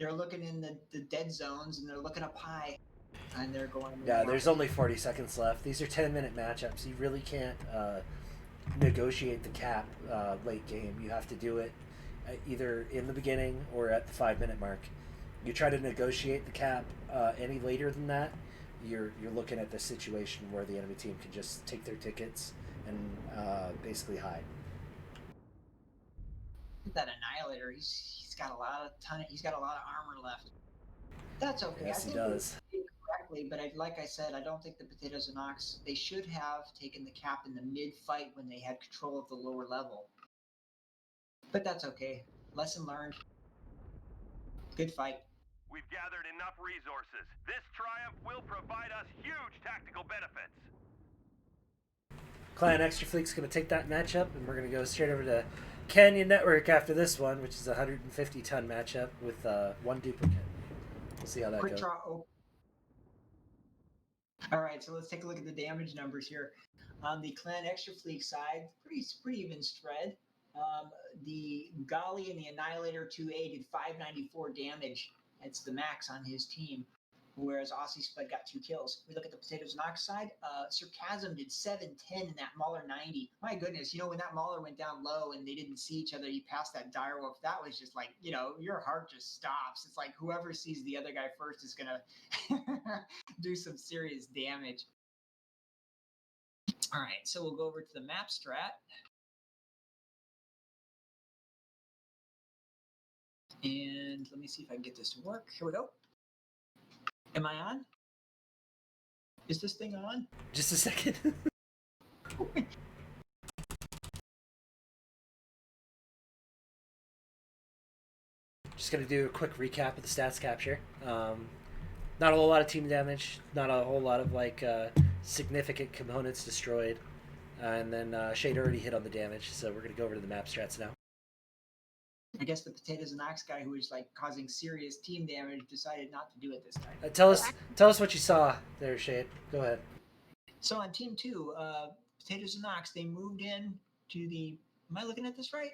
They're looking in the dead zones, and they're looking up high. And they're going. Yeah, there's only 40 seconds left. These are 10-minute matchups. You really can't negotiate the cap late game. You have to do it either in the beginning or at the 5-minute mark. You try to negotiate the cap any later than that, you're looking at the situation where the enemy team can just take their tickets and basically hide. That Annihilator, he's got a lot of armor left. That's okay. Yes, he does. exactly, but like I said, I don't think the Potatoes and Ox, they should have taken the cap in the mid-fight when they had control of the lower level. But that's okay. Lesson learned. Good fight. We've gathered enough resources. This triumph will provide us huge tactical benefits. Clan Extra Fleet's going to take that matchup, and we're going to go straight over to Canyon Network after this one, which is a 150-ton matchup with one duplicate. We'll see how that Quick goes. draw. Oh. All right, so let's take a look at the damage numbers here. On the Clan Extra Fleet side, pretty even spread. The Golly and the Annihilator 2A did 594 damage. That's the max on his team. Whereas Aussie Spud got 2 kills. We look at the Potatoes and Ox side. Sarcasm did 710 in that Mauler 90. My goodness, when that Mauler went down low and they didn't see each other, you passed that direwolf. That was just like, your heart just stops. It's like whoever sees the other guy first is gonna do some serious damage. All right, so we'll go over to the map strat. And let me see if I can get this to work. Here we go. Am I on? Is this thing on? Just a second. Just going to do a quick recap of the stats capture. Not a whole lot of team damage, not a whole lot of significant components destroyed. And then Shade already hit on the damage, so we're going to go over to the map strats now. I guess the Potatoes and Ox guy, who was causing serious team damage, decided not to do it this time. Tell us what you saw there, Shade. Go ahead. So on Team 2, Potatoes and Ox, they moved in to the... Am I looking at this right?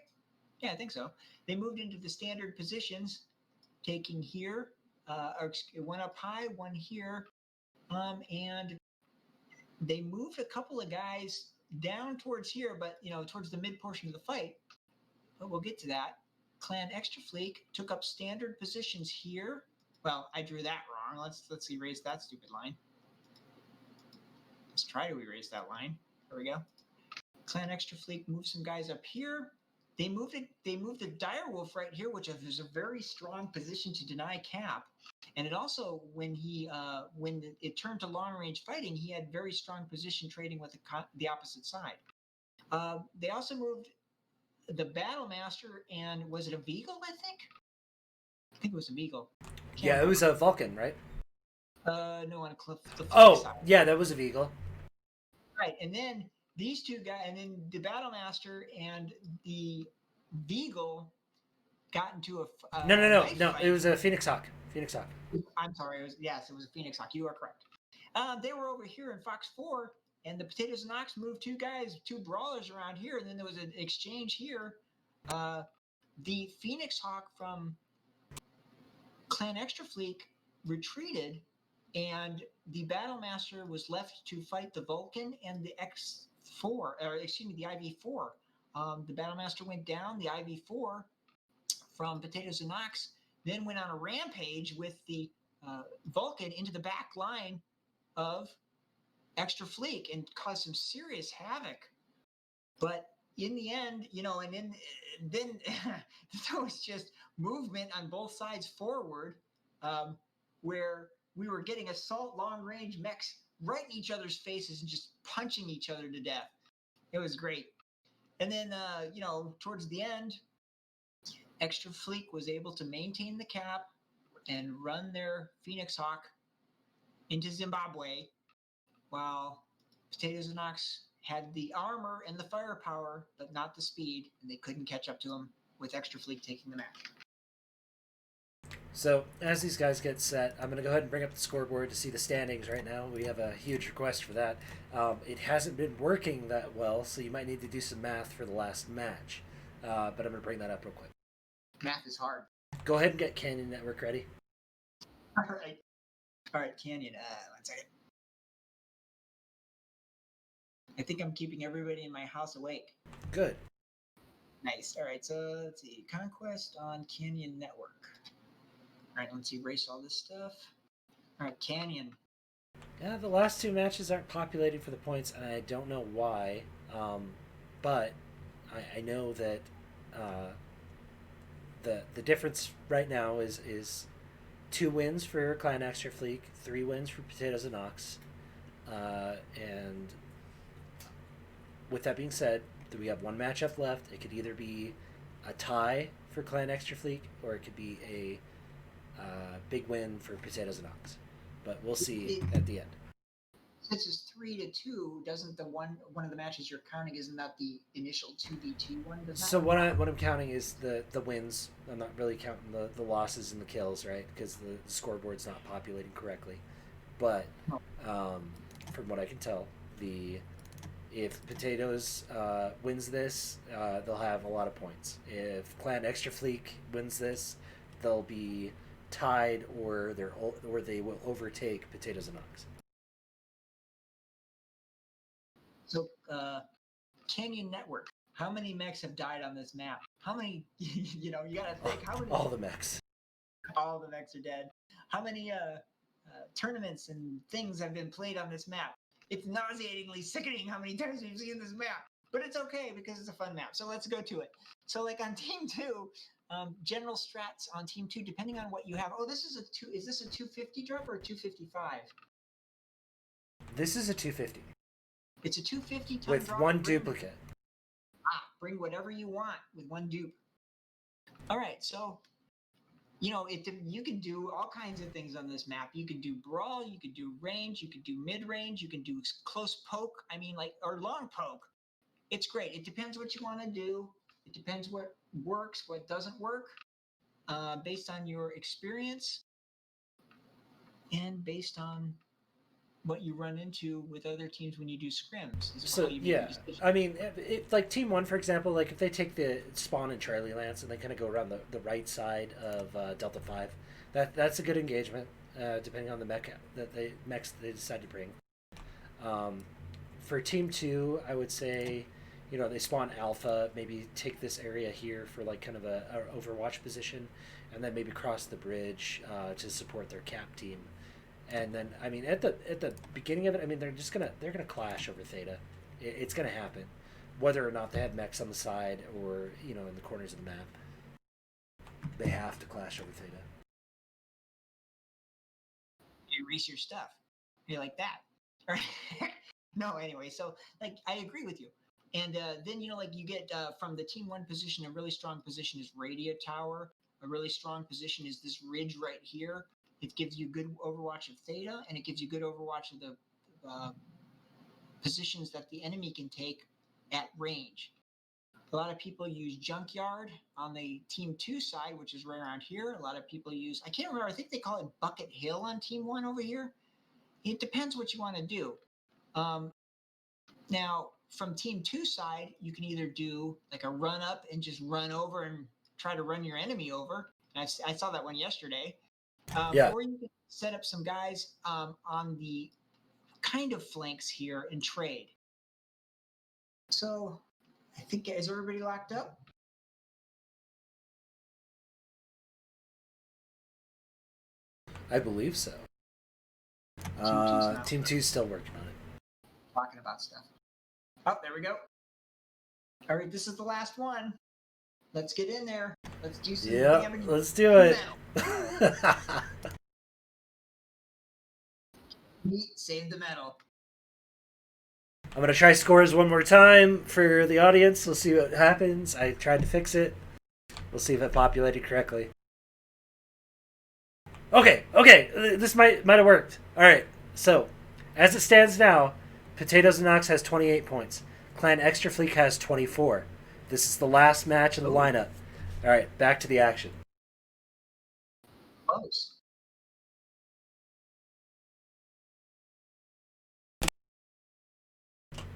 Yeah, I think so. They moved into the standard positions, taking here, one up high, one here, and they moved a couple of guys down towards here, but, towards the mid portion of the fight. But we'll get to that. Clan Extra Fleek took up standard positions here. Well, I drew that wrong. Let's erase that stupid line. Let's try to erase that line. There we go. Clan Extra Fleek moved some guys up here. They moved a Direwolf right here, which is a very strong position to deny cap. And it also, when it turned to long range fighting, he had very strong position trading with the opposite side. They also moved the Battlemaster, and was it a Beagle, I think? I think it was a Beagle. Yeah, it was a Vulcan, right? No, on the Oh, yeah, that was a Beagle. Right, and then these two guys, and then the Battlemaster and the Beagle got into a No. fight. It was a Phoenix Hawk. I'm sorry. It was a Phoenix Hawk. You are correct. They were over here in Fox 4, and the Potatoes and Ox moved two brawlers around here, and then there was an exchange here. The Phoenix Hawk from Clan Extra Fleet retreated, and the Battlemaster was left to fight the Vulcan and the the IV4. The Battlemaster went down. The IV4 from Potatoes and Ox then went on a rampage with the Vulcan into the back line of Extra Fleet and caused some serious havoc. But in the end, and then there was just movement on both sides forward, where we were getting assault long range mechs right in each other's faces and just punching each other to death. It was great. And then, towards the end, Extra Fleet was able to maintain the cap and run their Phoenix Hawk into Zimbabwe, while Potatoes and Ox had the armor and the firepower, but not the speed, and they couldn't catch up to them, with Extra Fleet taking the match. So, as these guys get set, I'm going to go ahead and bring up the scoreboard to see the standings right now. We have a huge request for that. It hasn't been working that well, so you might need to do some math for the last match. But I'm going to bring that up real quick. Math is hard. Go ahead and get Canyon Network ready. All right, Canyon. One second. I think I'm keeping everybody in my house awake. Good. Nice. All right, so let's see. Conquest on Canyon Network. All right, let's erase all this stuff. All right, Canyon. Yeah, the last two matches aren't populating for the points, and I don't know why. But I know that the difference right now is 2 wins for Clan Extra Fleek, 3 wins for Potatoes and Ox. And with that being said, we have 1 matchup left. It could either be a tie for Clan Extra Fleek, or it could be a big win for Potatoes and Ox. But we'll see at the end. Since it's 3-2, doesn't the one of the matches you're counting, isn't that the initial 2v2 one? So what I'm counting is the wins. I'm not really counting the losses and the kills, right? Because the scoreboard's not populating correctly. But from what I can tell, if Potatoes wins this, they'll have a lot of points. If Clan Extra Fleek wins this, they'll be tied, or they will overtake Potatoes and Ox. So, Canyon Network, how many mechs have died on this map? How many, you gotta think, how many? All the mechs. All the mechs are dead. How many tournaments and things have been played on this map? It's nauseatingly sickening how many times we've seen this map. But it's okay because it's a fun map. So let's go to it. So like on Team 2, general strats on Team 2, depending on what you have. Oh, is this a 250 drop or a 255? This is a 250. It's a 250 ton with drop. 1 duplicate. Bring whatever you want with 1 dupe. All right, so you can do all kinds of things on this map. You could do brawl, you could do range, you could do mid range, you can do close poke. Or long poke. It's great. It depends what you want to do. It depends what works, what doesn't work, based on your experience and based on what you run into with other teams when you do scrims. So yeah, I mean, like Team 1, for example, like if they take the spawn in Charlie Lance and they kind of go around the right side of Delta 5, that's a good engagement, depending on the mechs they decide to bring. For Team 2, I would say, they spawn Alpha, maybe take this area here for like kind of a Overwatch position, and then maybe cross the bridge to support their cap team. And then, I mean, at the beginning of it, I mean, they're gonna clash over Theta. It's gonna happen, whether or not they have mechs on the side or in the corners of the map. They have to clash over Theta. You erase your stuff. You're like that. No, anyway. So, I agree with you. And then you get from the Team 1 position, a really strong position is Radio Tower. A really strong position is this ridge right here. It gives you good overwatch of Theta, and it gives you good overwatch of the positions that the enemy can take at range. A lot of people use Junkyard on the Team 2 side, which is right around here. A lot of people use, I can't remember, I think they call it Bucket Hill on Team 1 over here. It depends what you want to do. Now, from Team 2 side, you can either do like a run up and just run over and try to run your enemy over. And I saw that one yesterday. Or you can set up some guys on the kind of flanks here and trade. So I think, is everybody locked up? I believe so. Team 2's still working on it. Talking about stuff. Oh, there we go. All right, this is the last one. Let's get in there. Let's do some damage. Let's do it. Save the metal. I'm going to try scores one more time for the audience. We'll see what happens. I tried to fix it. We'll see if it populated correctly. Okay. This might have worked. All right. So, as it stands now, Potatoes and Ox has 28 points. Clan Extra Fleek has 24. This is the last match in the lineup. All right, back to the action. Close.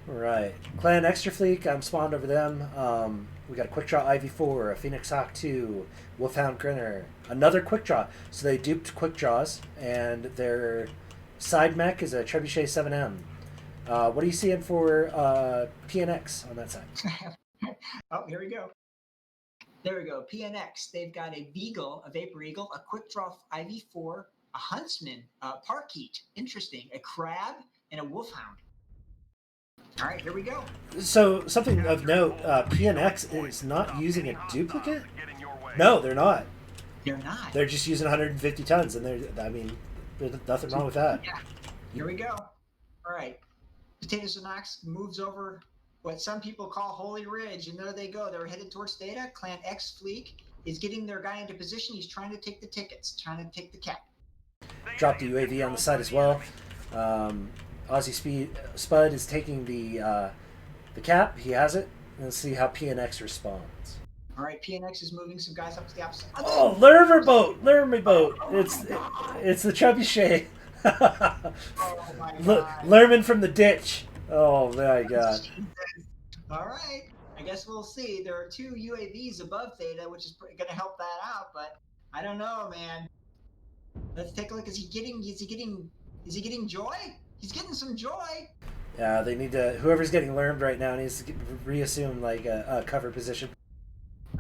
All right, Clan Extra Fleek, I'm spawned over them. We got a Quick Draw IV4, a Phoenix Hawk 2, Wolfhound Grinner, another Quick Draw. So they duped Quick Draws, and their side mech is a Trebuchet 7M. What are you seeing for PNX on that side? Oh, here we go. There we go. PNX. They've got a Beagle, a Vapor Eagle, a Quick Draw IV4, a Huntsman, a Parkeet. Interesting. A Crab, and a Wolfhound. All right, here we go. So, something of note, PNX is not using a duplicate? No, they're not. They're not. They're just using 150 tons, and there's nothing wrong with that. Yeah. Here we go. All right. Potatoes and Ox moves over what some people call Holy Ridge, and there they go. They're headed towards Theta. Clan X Fleek is getting their guy into position. He's trying to take the tickets, trying to take the cap. Drop the UAV on the side as well. Spud is taking the cap. He has it. Let's see how PNX responds. All right, PNX is moving some guys up to the opposite. Oh, Lermer boat. It's the trebuchet. Oh my God. Lerman from the ditch. Oh my God. All right. I guess we'll see. There are 2 UAVs above Theta, which is going to help that out, but I don't know, man. Let's take a look. Is he getting joy? He's getting some joy. Yeah, they need to. Whoever's getting lermed right now needs to reassume like a cover position.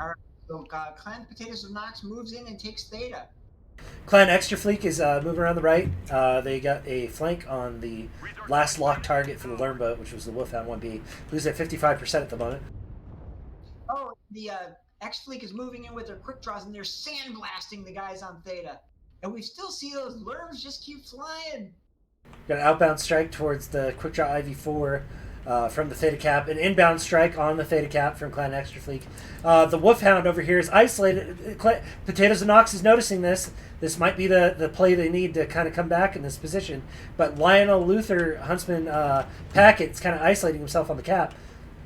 All right. So Clan Potatoes of Nox moves in and takes Theta. Clan Extra Fleek is moving around the right. They got a flank on the last locked target for the Lerm boat, which was the Wolfhound 1B, who's at 55% at the moment. Oh, the X Fleek is moving in with their quick draws, and they're sandblasting the guys on Theta. And we still see those Lerms just keep flying. Got an outbound strike towards the quick draw IV4 from the Theta Cap. An inbound strike on the Theta Cap from Clan Extra Fleek. The Wolfhound over here is isolated. Potatoes and Ox is noticing this. This might be the play they need to kind of come back in this position. But Lionel Luther, Huntsman Packett's kind of isolating himself on the Cap.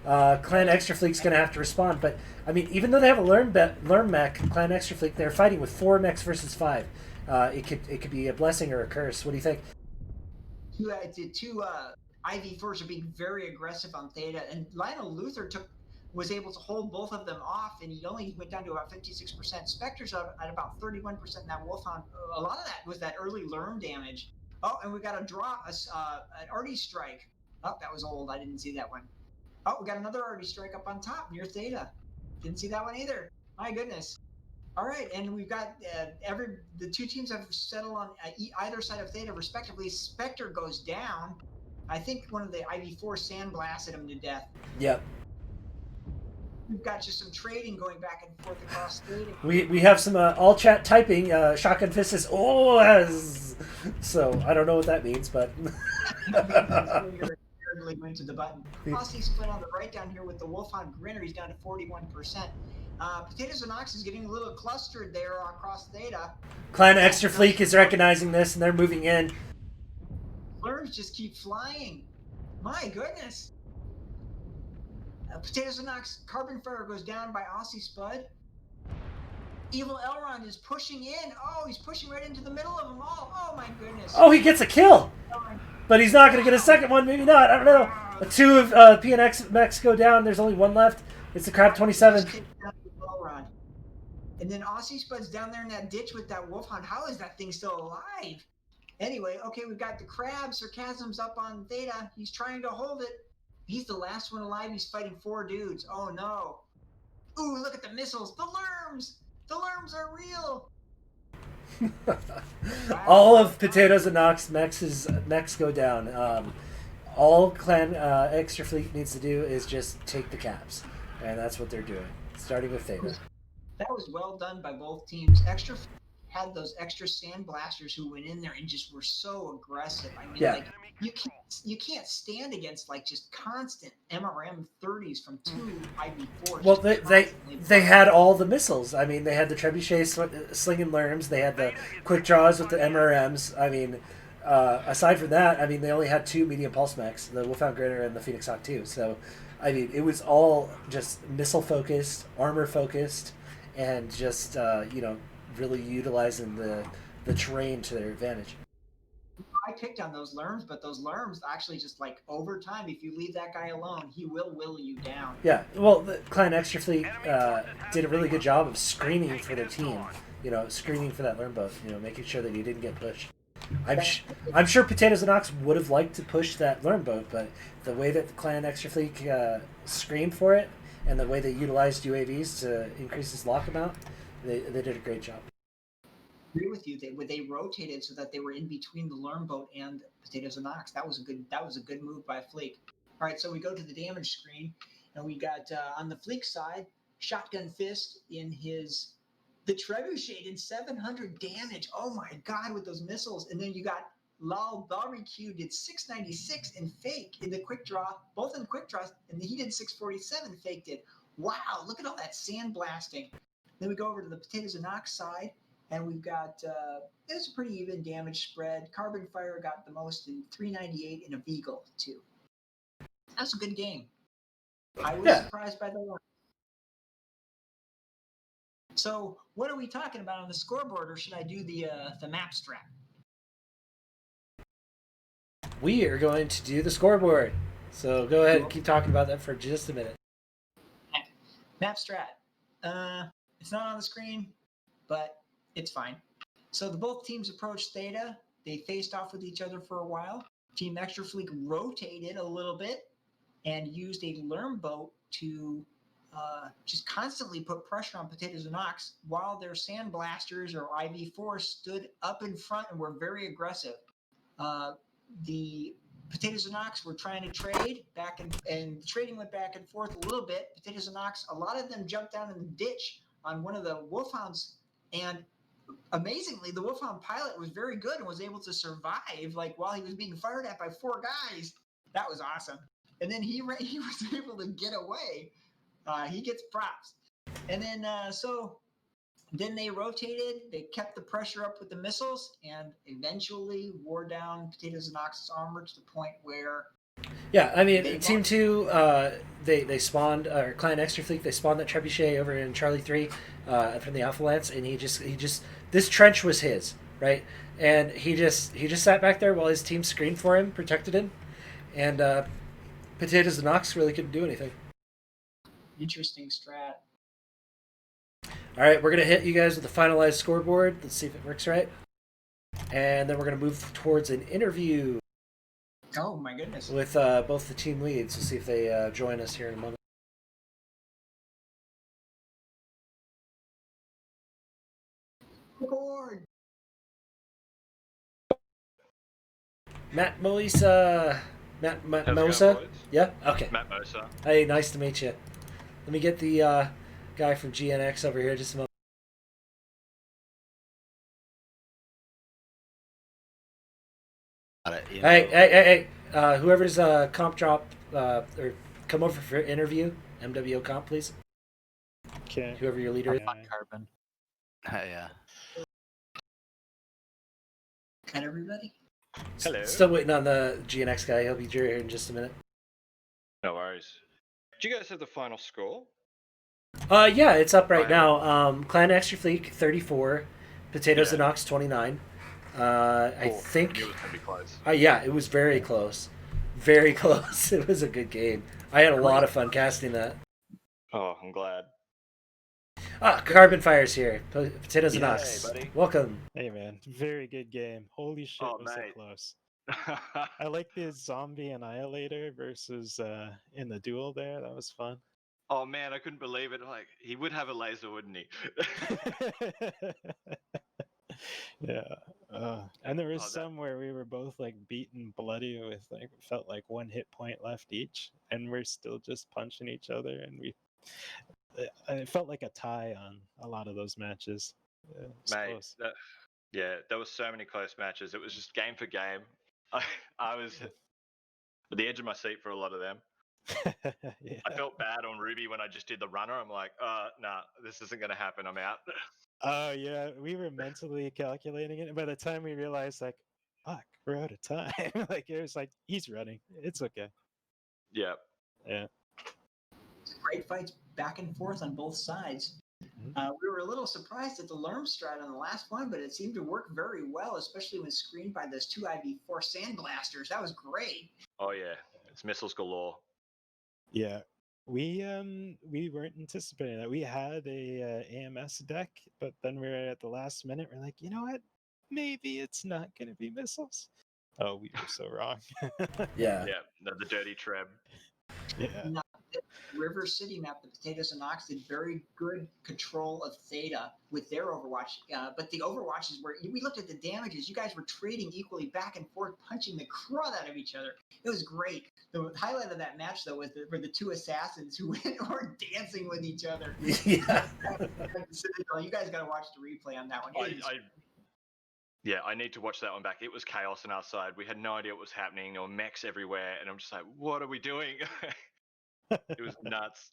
Clan Extra Fleek's going to have to respond. But, I mean, even though they have a Lerm mech, Clan Extra Fleek, they're fighting with 4 mechs versus 5. It could be a blessing or a curse. What do you think? The 2 IV4s are being very aggressive on Theta, and Lionel Luther was able to hold both of them off, and he only went down to about 56%. Spectre's at about 31%, and that Wolfhound, a lot of that was that early Lerm damage. Oh, and we got an arty strike. Oh, that was old. I didn't see that one. Oh, we got another arty strike up on top near Theta. Didn't see that one either. My goodness. All right, and we've got the 2 teams have settled on either side of Theta respectively. Spectre goes down. I think one of the IV4 sandblasted him to death. Yep. We've got just some trading going back and forth across Theta. We have some all chat typing. Shotgun Fist says, so I don't know what that means, but. Went to the button. Aussie split on the right down here with the Wolfhound Grinner. He's down to 41%. Potatoes and Ox is getting a little clustered there across Theta. Clan Extra Fleek is recognizing this, and they're moving in. Lerms just keep flying. My goodness. Potatoes and Ox, Carbon Fire goes down by Aussie Spud. Evil Elrond is pushing in. Oh, he's pushing right into the middle of them all. Oh, my goodness. Oh, he gets a kill. But he's not going to get a second one. Maybe not. I don't know. 2 of PNX mechs go down. There's only 1 left. It's the Crab 27. And then Aussie Spud's down there in that ditch with that Wolfhound. How is that thing still alive? Anyway, okay, we've got the Crab. Sarcasm's up on Theta. He's trying to hold it. He's the last one alive. He's fighting 4 dudes. Oh, no. Ooh, look at the missiles. The Lerms. The Lerms are real. All of Potatoes and Nox mechs go down. All Clan Extra Fleet needs to do is just take the caps. And that's what they're doing, starting with Theta. That was well done by both teams. Extra had those extra sandblasters who went in there and just were so aggressive. I mean, like you can't stand against like just constant MRM 30s from 2 IV4s. Well, they had all the missiles. I mean, they had the trebuchet slinging Lerms. They had the quick draws with the MRMs. I mean, aside from that, I mean, they only had 2 medium pulse mechs, the Wolfhound Grinner and the Phoenix Hawk 2. So, I mean, it was all just missile focused, armor focused, and just really utilizing the terrain to their advantage. I picked on those Lerms, but those Lerms actually just like over time, if you leave that guy alone, he will you down. Yeah, well, the Clan Extra Fleet did a really good job of screening for their team. Screening for that Lerm boat. Making sure that he didn't get pushed. I'm sure Potatoes and Ox would have liked to push that Lerm boat, but the way that the Clan Extra Fleet screamed for it, and the way they utilized UAVs to increase his lock amount, they did a great job. I agree with you. They rotated so that they were in between the Lerm boat and Potatoes and Ox. That was a good move by Fleek. All right, so we go to the damage screen, and we got on the Fleek side, Shotgun Fist in his The Trebuchet did 700 damage. Oh my god, with those missiles. And then you got Lal Barbecue did 696 in fake in the quick draw, both in quick draws, and he did 647 fake did. Wow, look at all that sand blasting. Then we go over to the Potatoes and Ox side, and we've got there's a pretty even damage spread. Carbon Fire got the most in 398 in a Beagle too. That's a good game. I was surprised by the one. So what are we talking about on the scoreboard, or should I do the map strat? We are going to do the scoreboard. So go ahead and keep talking about that for just a minute. Map strat. It's not on the screen, but it's fine. So both teams approached Theta. They faced off with each other for a while. Team Extra Fleet rotated a little bit and used a Lerm boat to just constantly put pressure on Potatoes and Ox while their Sandblasters or IV4 stood up in front and were very aggressive. The Potatoes and Ox were trying to trade back and trading went back and forth a little bit. Potatoes and Ox, a lot of them jumped down in the ditch on one of the Wolfhounds, and amazingly, the Wolfhound pilot was very good and was able to survive like while he was being fired at by 4 guys. That was awesome. And then he was able to get away. He gets props. And then then they rotated. They kept the pressure up with the missiles and eventually wore down Potatoes and Ox's armor to the point where. Yeah, I mean, Team 2, they spawned, or Clan Extra Fleet, they spawned that Trebuchet over in Charlie 3 from the Alpha Lance, and he just, this trench was his, right? And he just sat back there while his team screened for him, protected him, and Potatoes and Ox really couldn't do anything. Interesting strat. All right, we're going to hit you guys with the finalized scoreboard. Let's see if it works right. And then we're going to move towards an interview. Oh, my goodness. With both the team leads. We'll see if they join us here in a moment. Record. Matt Moisa. Matt Mosa? Yeah? Okay. Matt Mosa. Hey, nice to meet you. Let me get the guy from GNX over here just a moment. Hey. Whoever's comp drop or come over for interview, MWO comp, please. Okay. Whoever your leader is. Carbon. Yeah. Got everybody? Hello. Still waiting on the GNX guy. He'll be here in just a minute. No worries. Do you guys have the final score? Yeah, it's up right now. Clan Extra Fleet 34, Potatoes and Ox 29. I think. It was gonna be close. Yeah, it was very close. Very close. It was a good game. I had a lot of fun casting that. Oh, I'm glad. Carbon Fire's here. Potatoes and Ox. Hey, buddy. Welcome. Hey, man. Very good game. Holy shit, was that close. I like the zombie annihilator versus in the duel there. That was fun. Oh man, I couldn't believe it. Like, he would have a laser, wouldn't he? Yeah. And there was some where we were both like beaten bloody with like felt like 1 hit point left each, and we're still just punching each other, and it felt like a tie on a lot of those matches. Mate, there was so many close matches. It was just game for game. I was at the edge of my seat for a lot of them. Yeah. I felt bad on Ruby when I just did the runner. I'm like, nah, this isn't going to happen. I'm out. Oh, yeah. We were mentally calculating it. And by the time we realized, like, fuck, we're out of time. Like, it was like, he's running. It's okay. Yeah. Yeah. Great fights back and forth on both sides. We were a little surprised at the Lerm strat on the last one, but it seemed to work very well, especially when screened by those 2 IV4 Sandblasters. That was great. Oh, yeah. It's missiles galore. Yeah. We weren't anticipating that. We had a AMS deck, but then we were at the last minute. We're like, you know what? Maybe it's not going to be missiles. Oh, we were so wrong. Yeah. Yeah, the dirty treb. Yeah. the River City map, the Potatoes and Ox did very good control of Theta with their Overwatch. But the Overwatches where we looked at the damages, you guys were trading equally back and forth, punching the crud out of each other. It was great. The highlight of that match, though, was for the two assassins who were dancing with each other. Yeah. You guys got to watch the replay on that one. I need to watch that one back. It was chaos on our side. We had no idea what was happening. There were mechs everywhere, and I'm just like, what are we doing? It was nuts.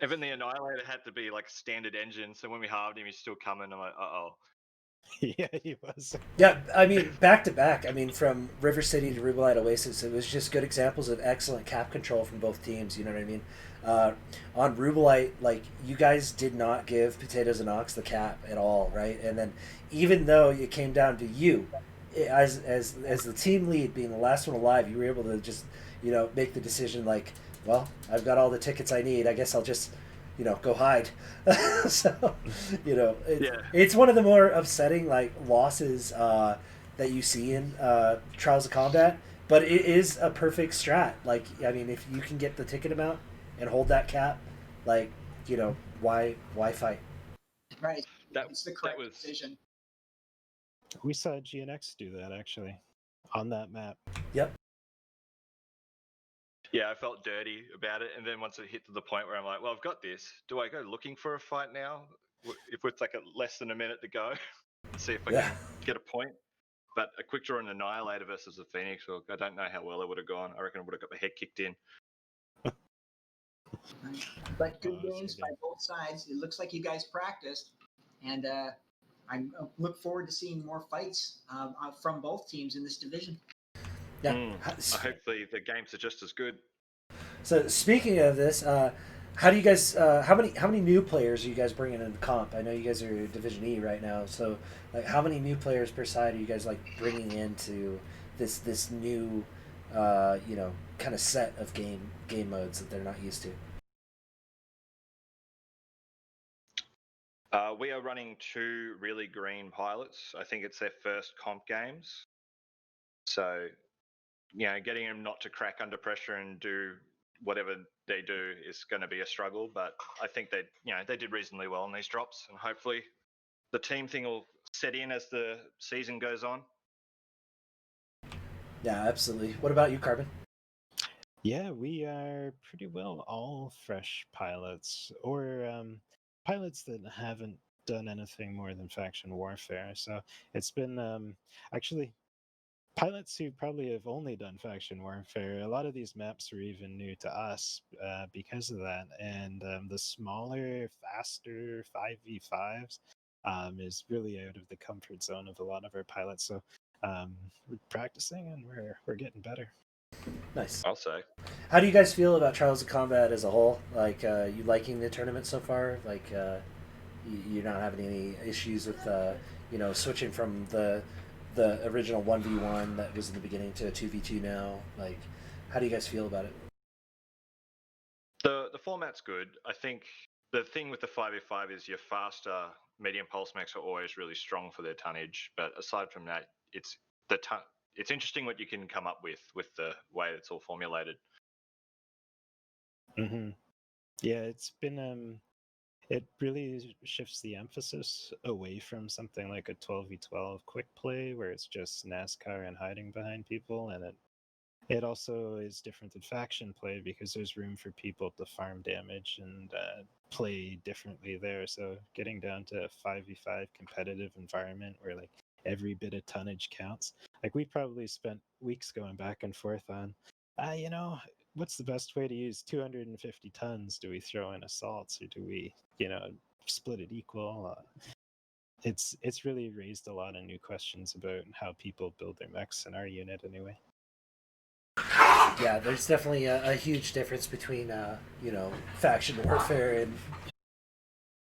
Even the Annihilator had to be like a standard engine, so when we halved him, he's still coming. I'm like, uh-oh. Yeah, he was. Yeah, I mean, back to back. I mean, from River City to Rubelite Oasis, it was just good examples of excellent cap control from both teams. You know what I mean? On Rubelite, like, you guys did not give Potatoes and Ox the cap at all, right? And then even though it came down to you, as the team lead, being the last one alive, you were able to just, you know, make the decision like, well, I've got all the tickets I need. I guess I'll just, you know, go hide. So, you know, it's one of the more upsetting, like, losses that you see in Trials of Combat, but it is a perfect strat. Like, I mean, if you can get the ticket amount and hold that cap, like, you know, why fight? Right. It's the correct decision. We saw GNX do that, actually, on that map. Yep. Yeah, I felt dirty about it, and then once it hit to the point where I'm like, well, I've got this. Do I go looking for a fight now? If it's like less than a minute to go, see if I can get a point. But a quick draw and Annihilator versus a Phoenix, well, I don't know how well it would have gone. I reckon I would have got the head kicked in. But good games by both sides. It looks like you guys practiced, and I look forward to seeing more fights from both teams in this division. Yeah. Hopefully the games are just as good. So speaking of this, how do you guys? How many new players are you guys bringing into the comp? I know you guys are Division E right now, so like, how many new players per side are you guys like bringing into this new, you know, kind of set of game modes that they're not used to? We are running 2 really green pilots. I think it's their first comp games. So, you know, getting them not to crack under pressure and do whatever they do is going to be a struggle. But I think they did reasonably well on these drops, and hopefully the team thing will set in as the season goes on. Yeah, absolutely. What about you, Carbon? Yeah, we are pretty well all fresh pilots, or pilots that haven't done anything more than faction warfare. So it's been actually pilots who probably have only done faction warfare. A lot of these maps are even new to us because of that. And the smaller, faster 5v5s is really out of the comfort zone of a lot of our pilots. So we're practicing and we're getting better. Nice. I'll say. How do you guys feel about Trials of Combat as a whole? Like, you liking the tournament so far? Like, you're not having any issues with, you know, switching from the original 1v1 that was in the beginning to a 2v2 now? Like, how do you guys feel about it? The format's good. I think the thing with the 5v5 is your faster medium pulse mechs are always really strong for their tonnage. But aside from that, it's interesting what you can come up with the way it's all formulated. Mm-hmm. Yeah, it's been it really shifts the emphasis away from something like a 12v12 quick play where it's just NASCAR and hiding behind people, and it also is different than faction play because there's room for people to farm damage and play differently there. So getting down to a 5v5 competitive environment where like every bit of tonnage counts. Like we probably spent weeks going back and forth on, you know, what's the best way to use 250 tons? Do we throw in assaults or do we, you know, split it equal? It's really raised a lot of new questions about how people build their mechs in our unit anyway. Yeah, there's definitely a huge difference between, you know, faction warfare and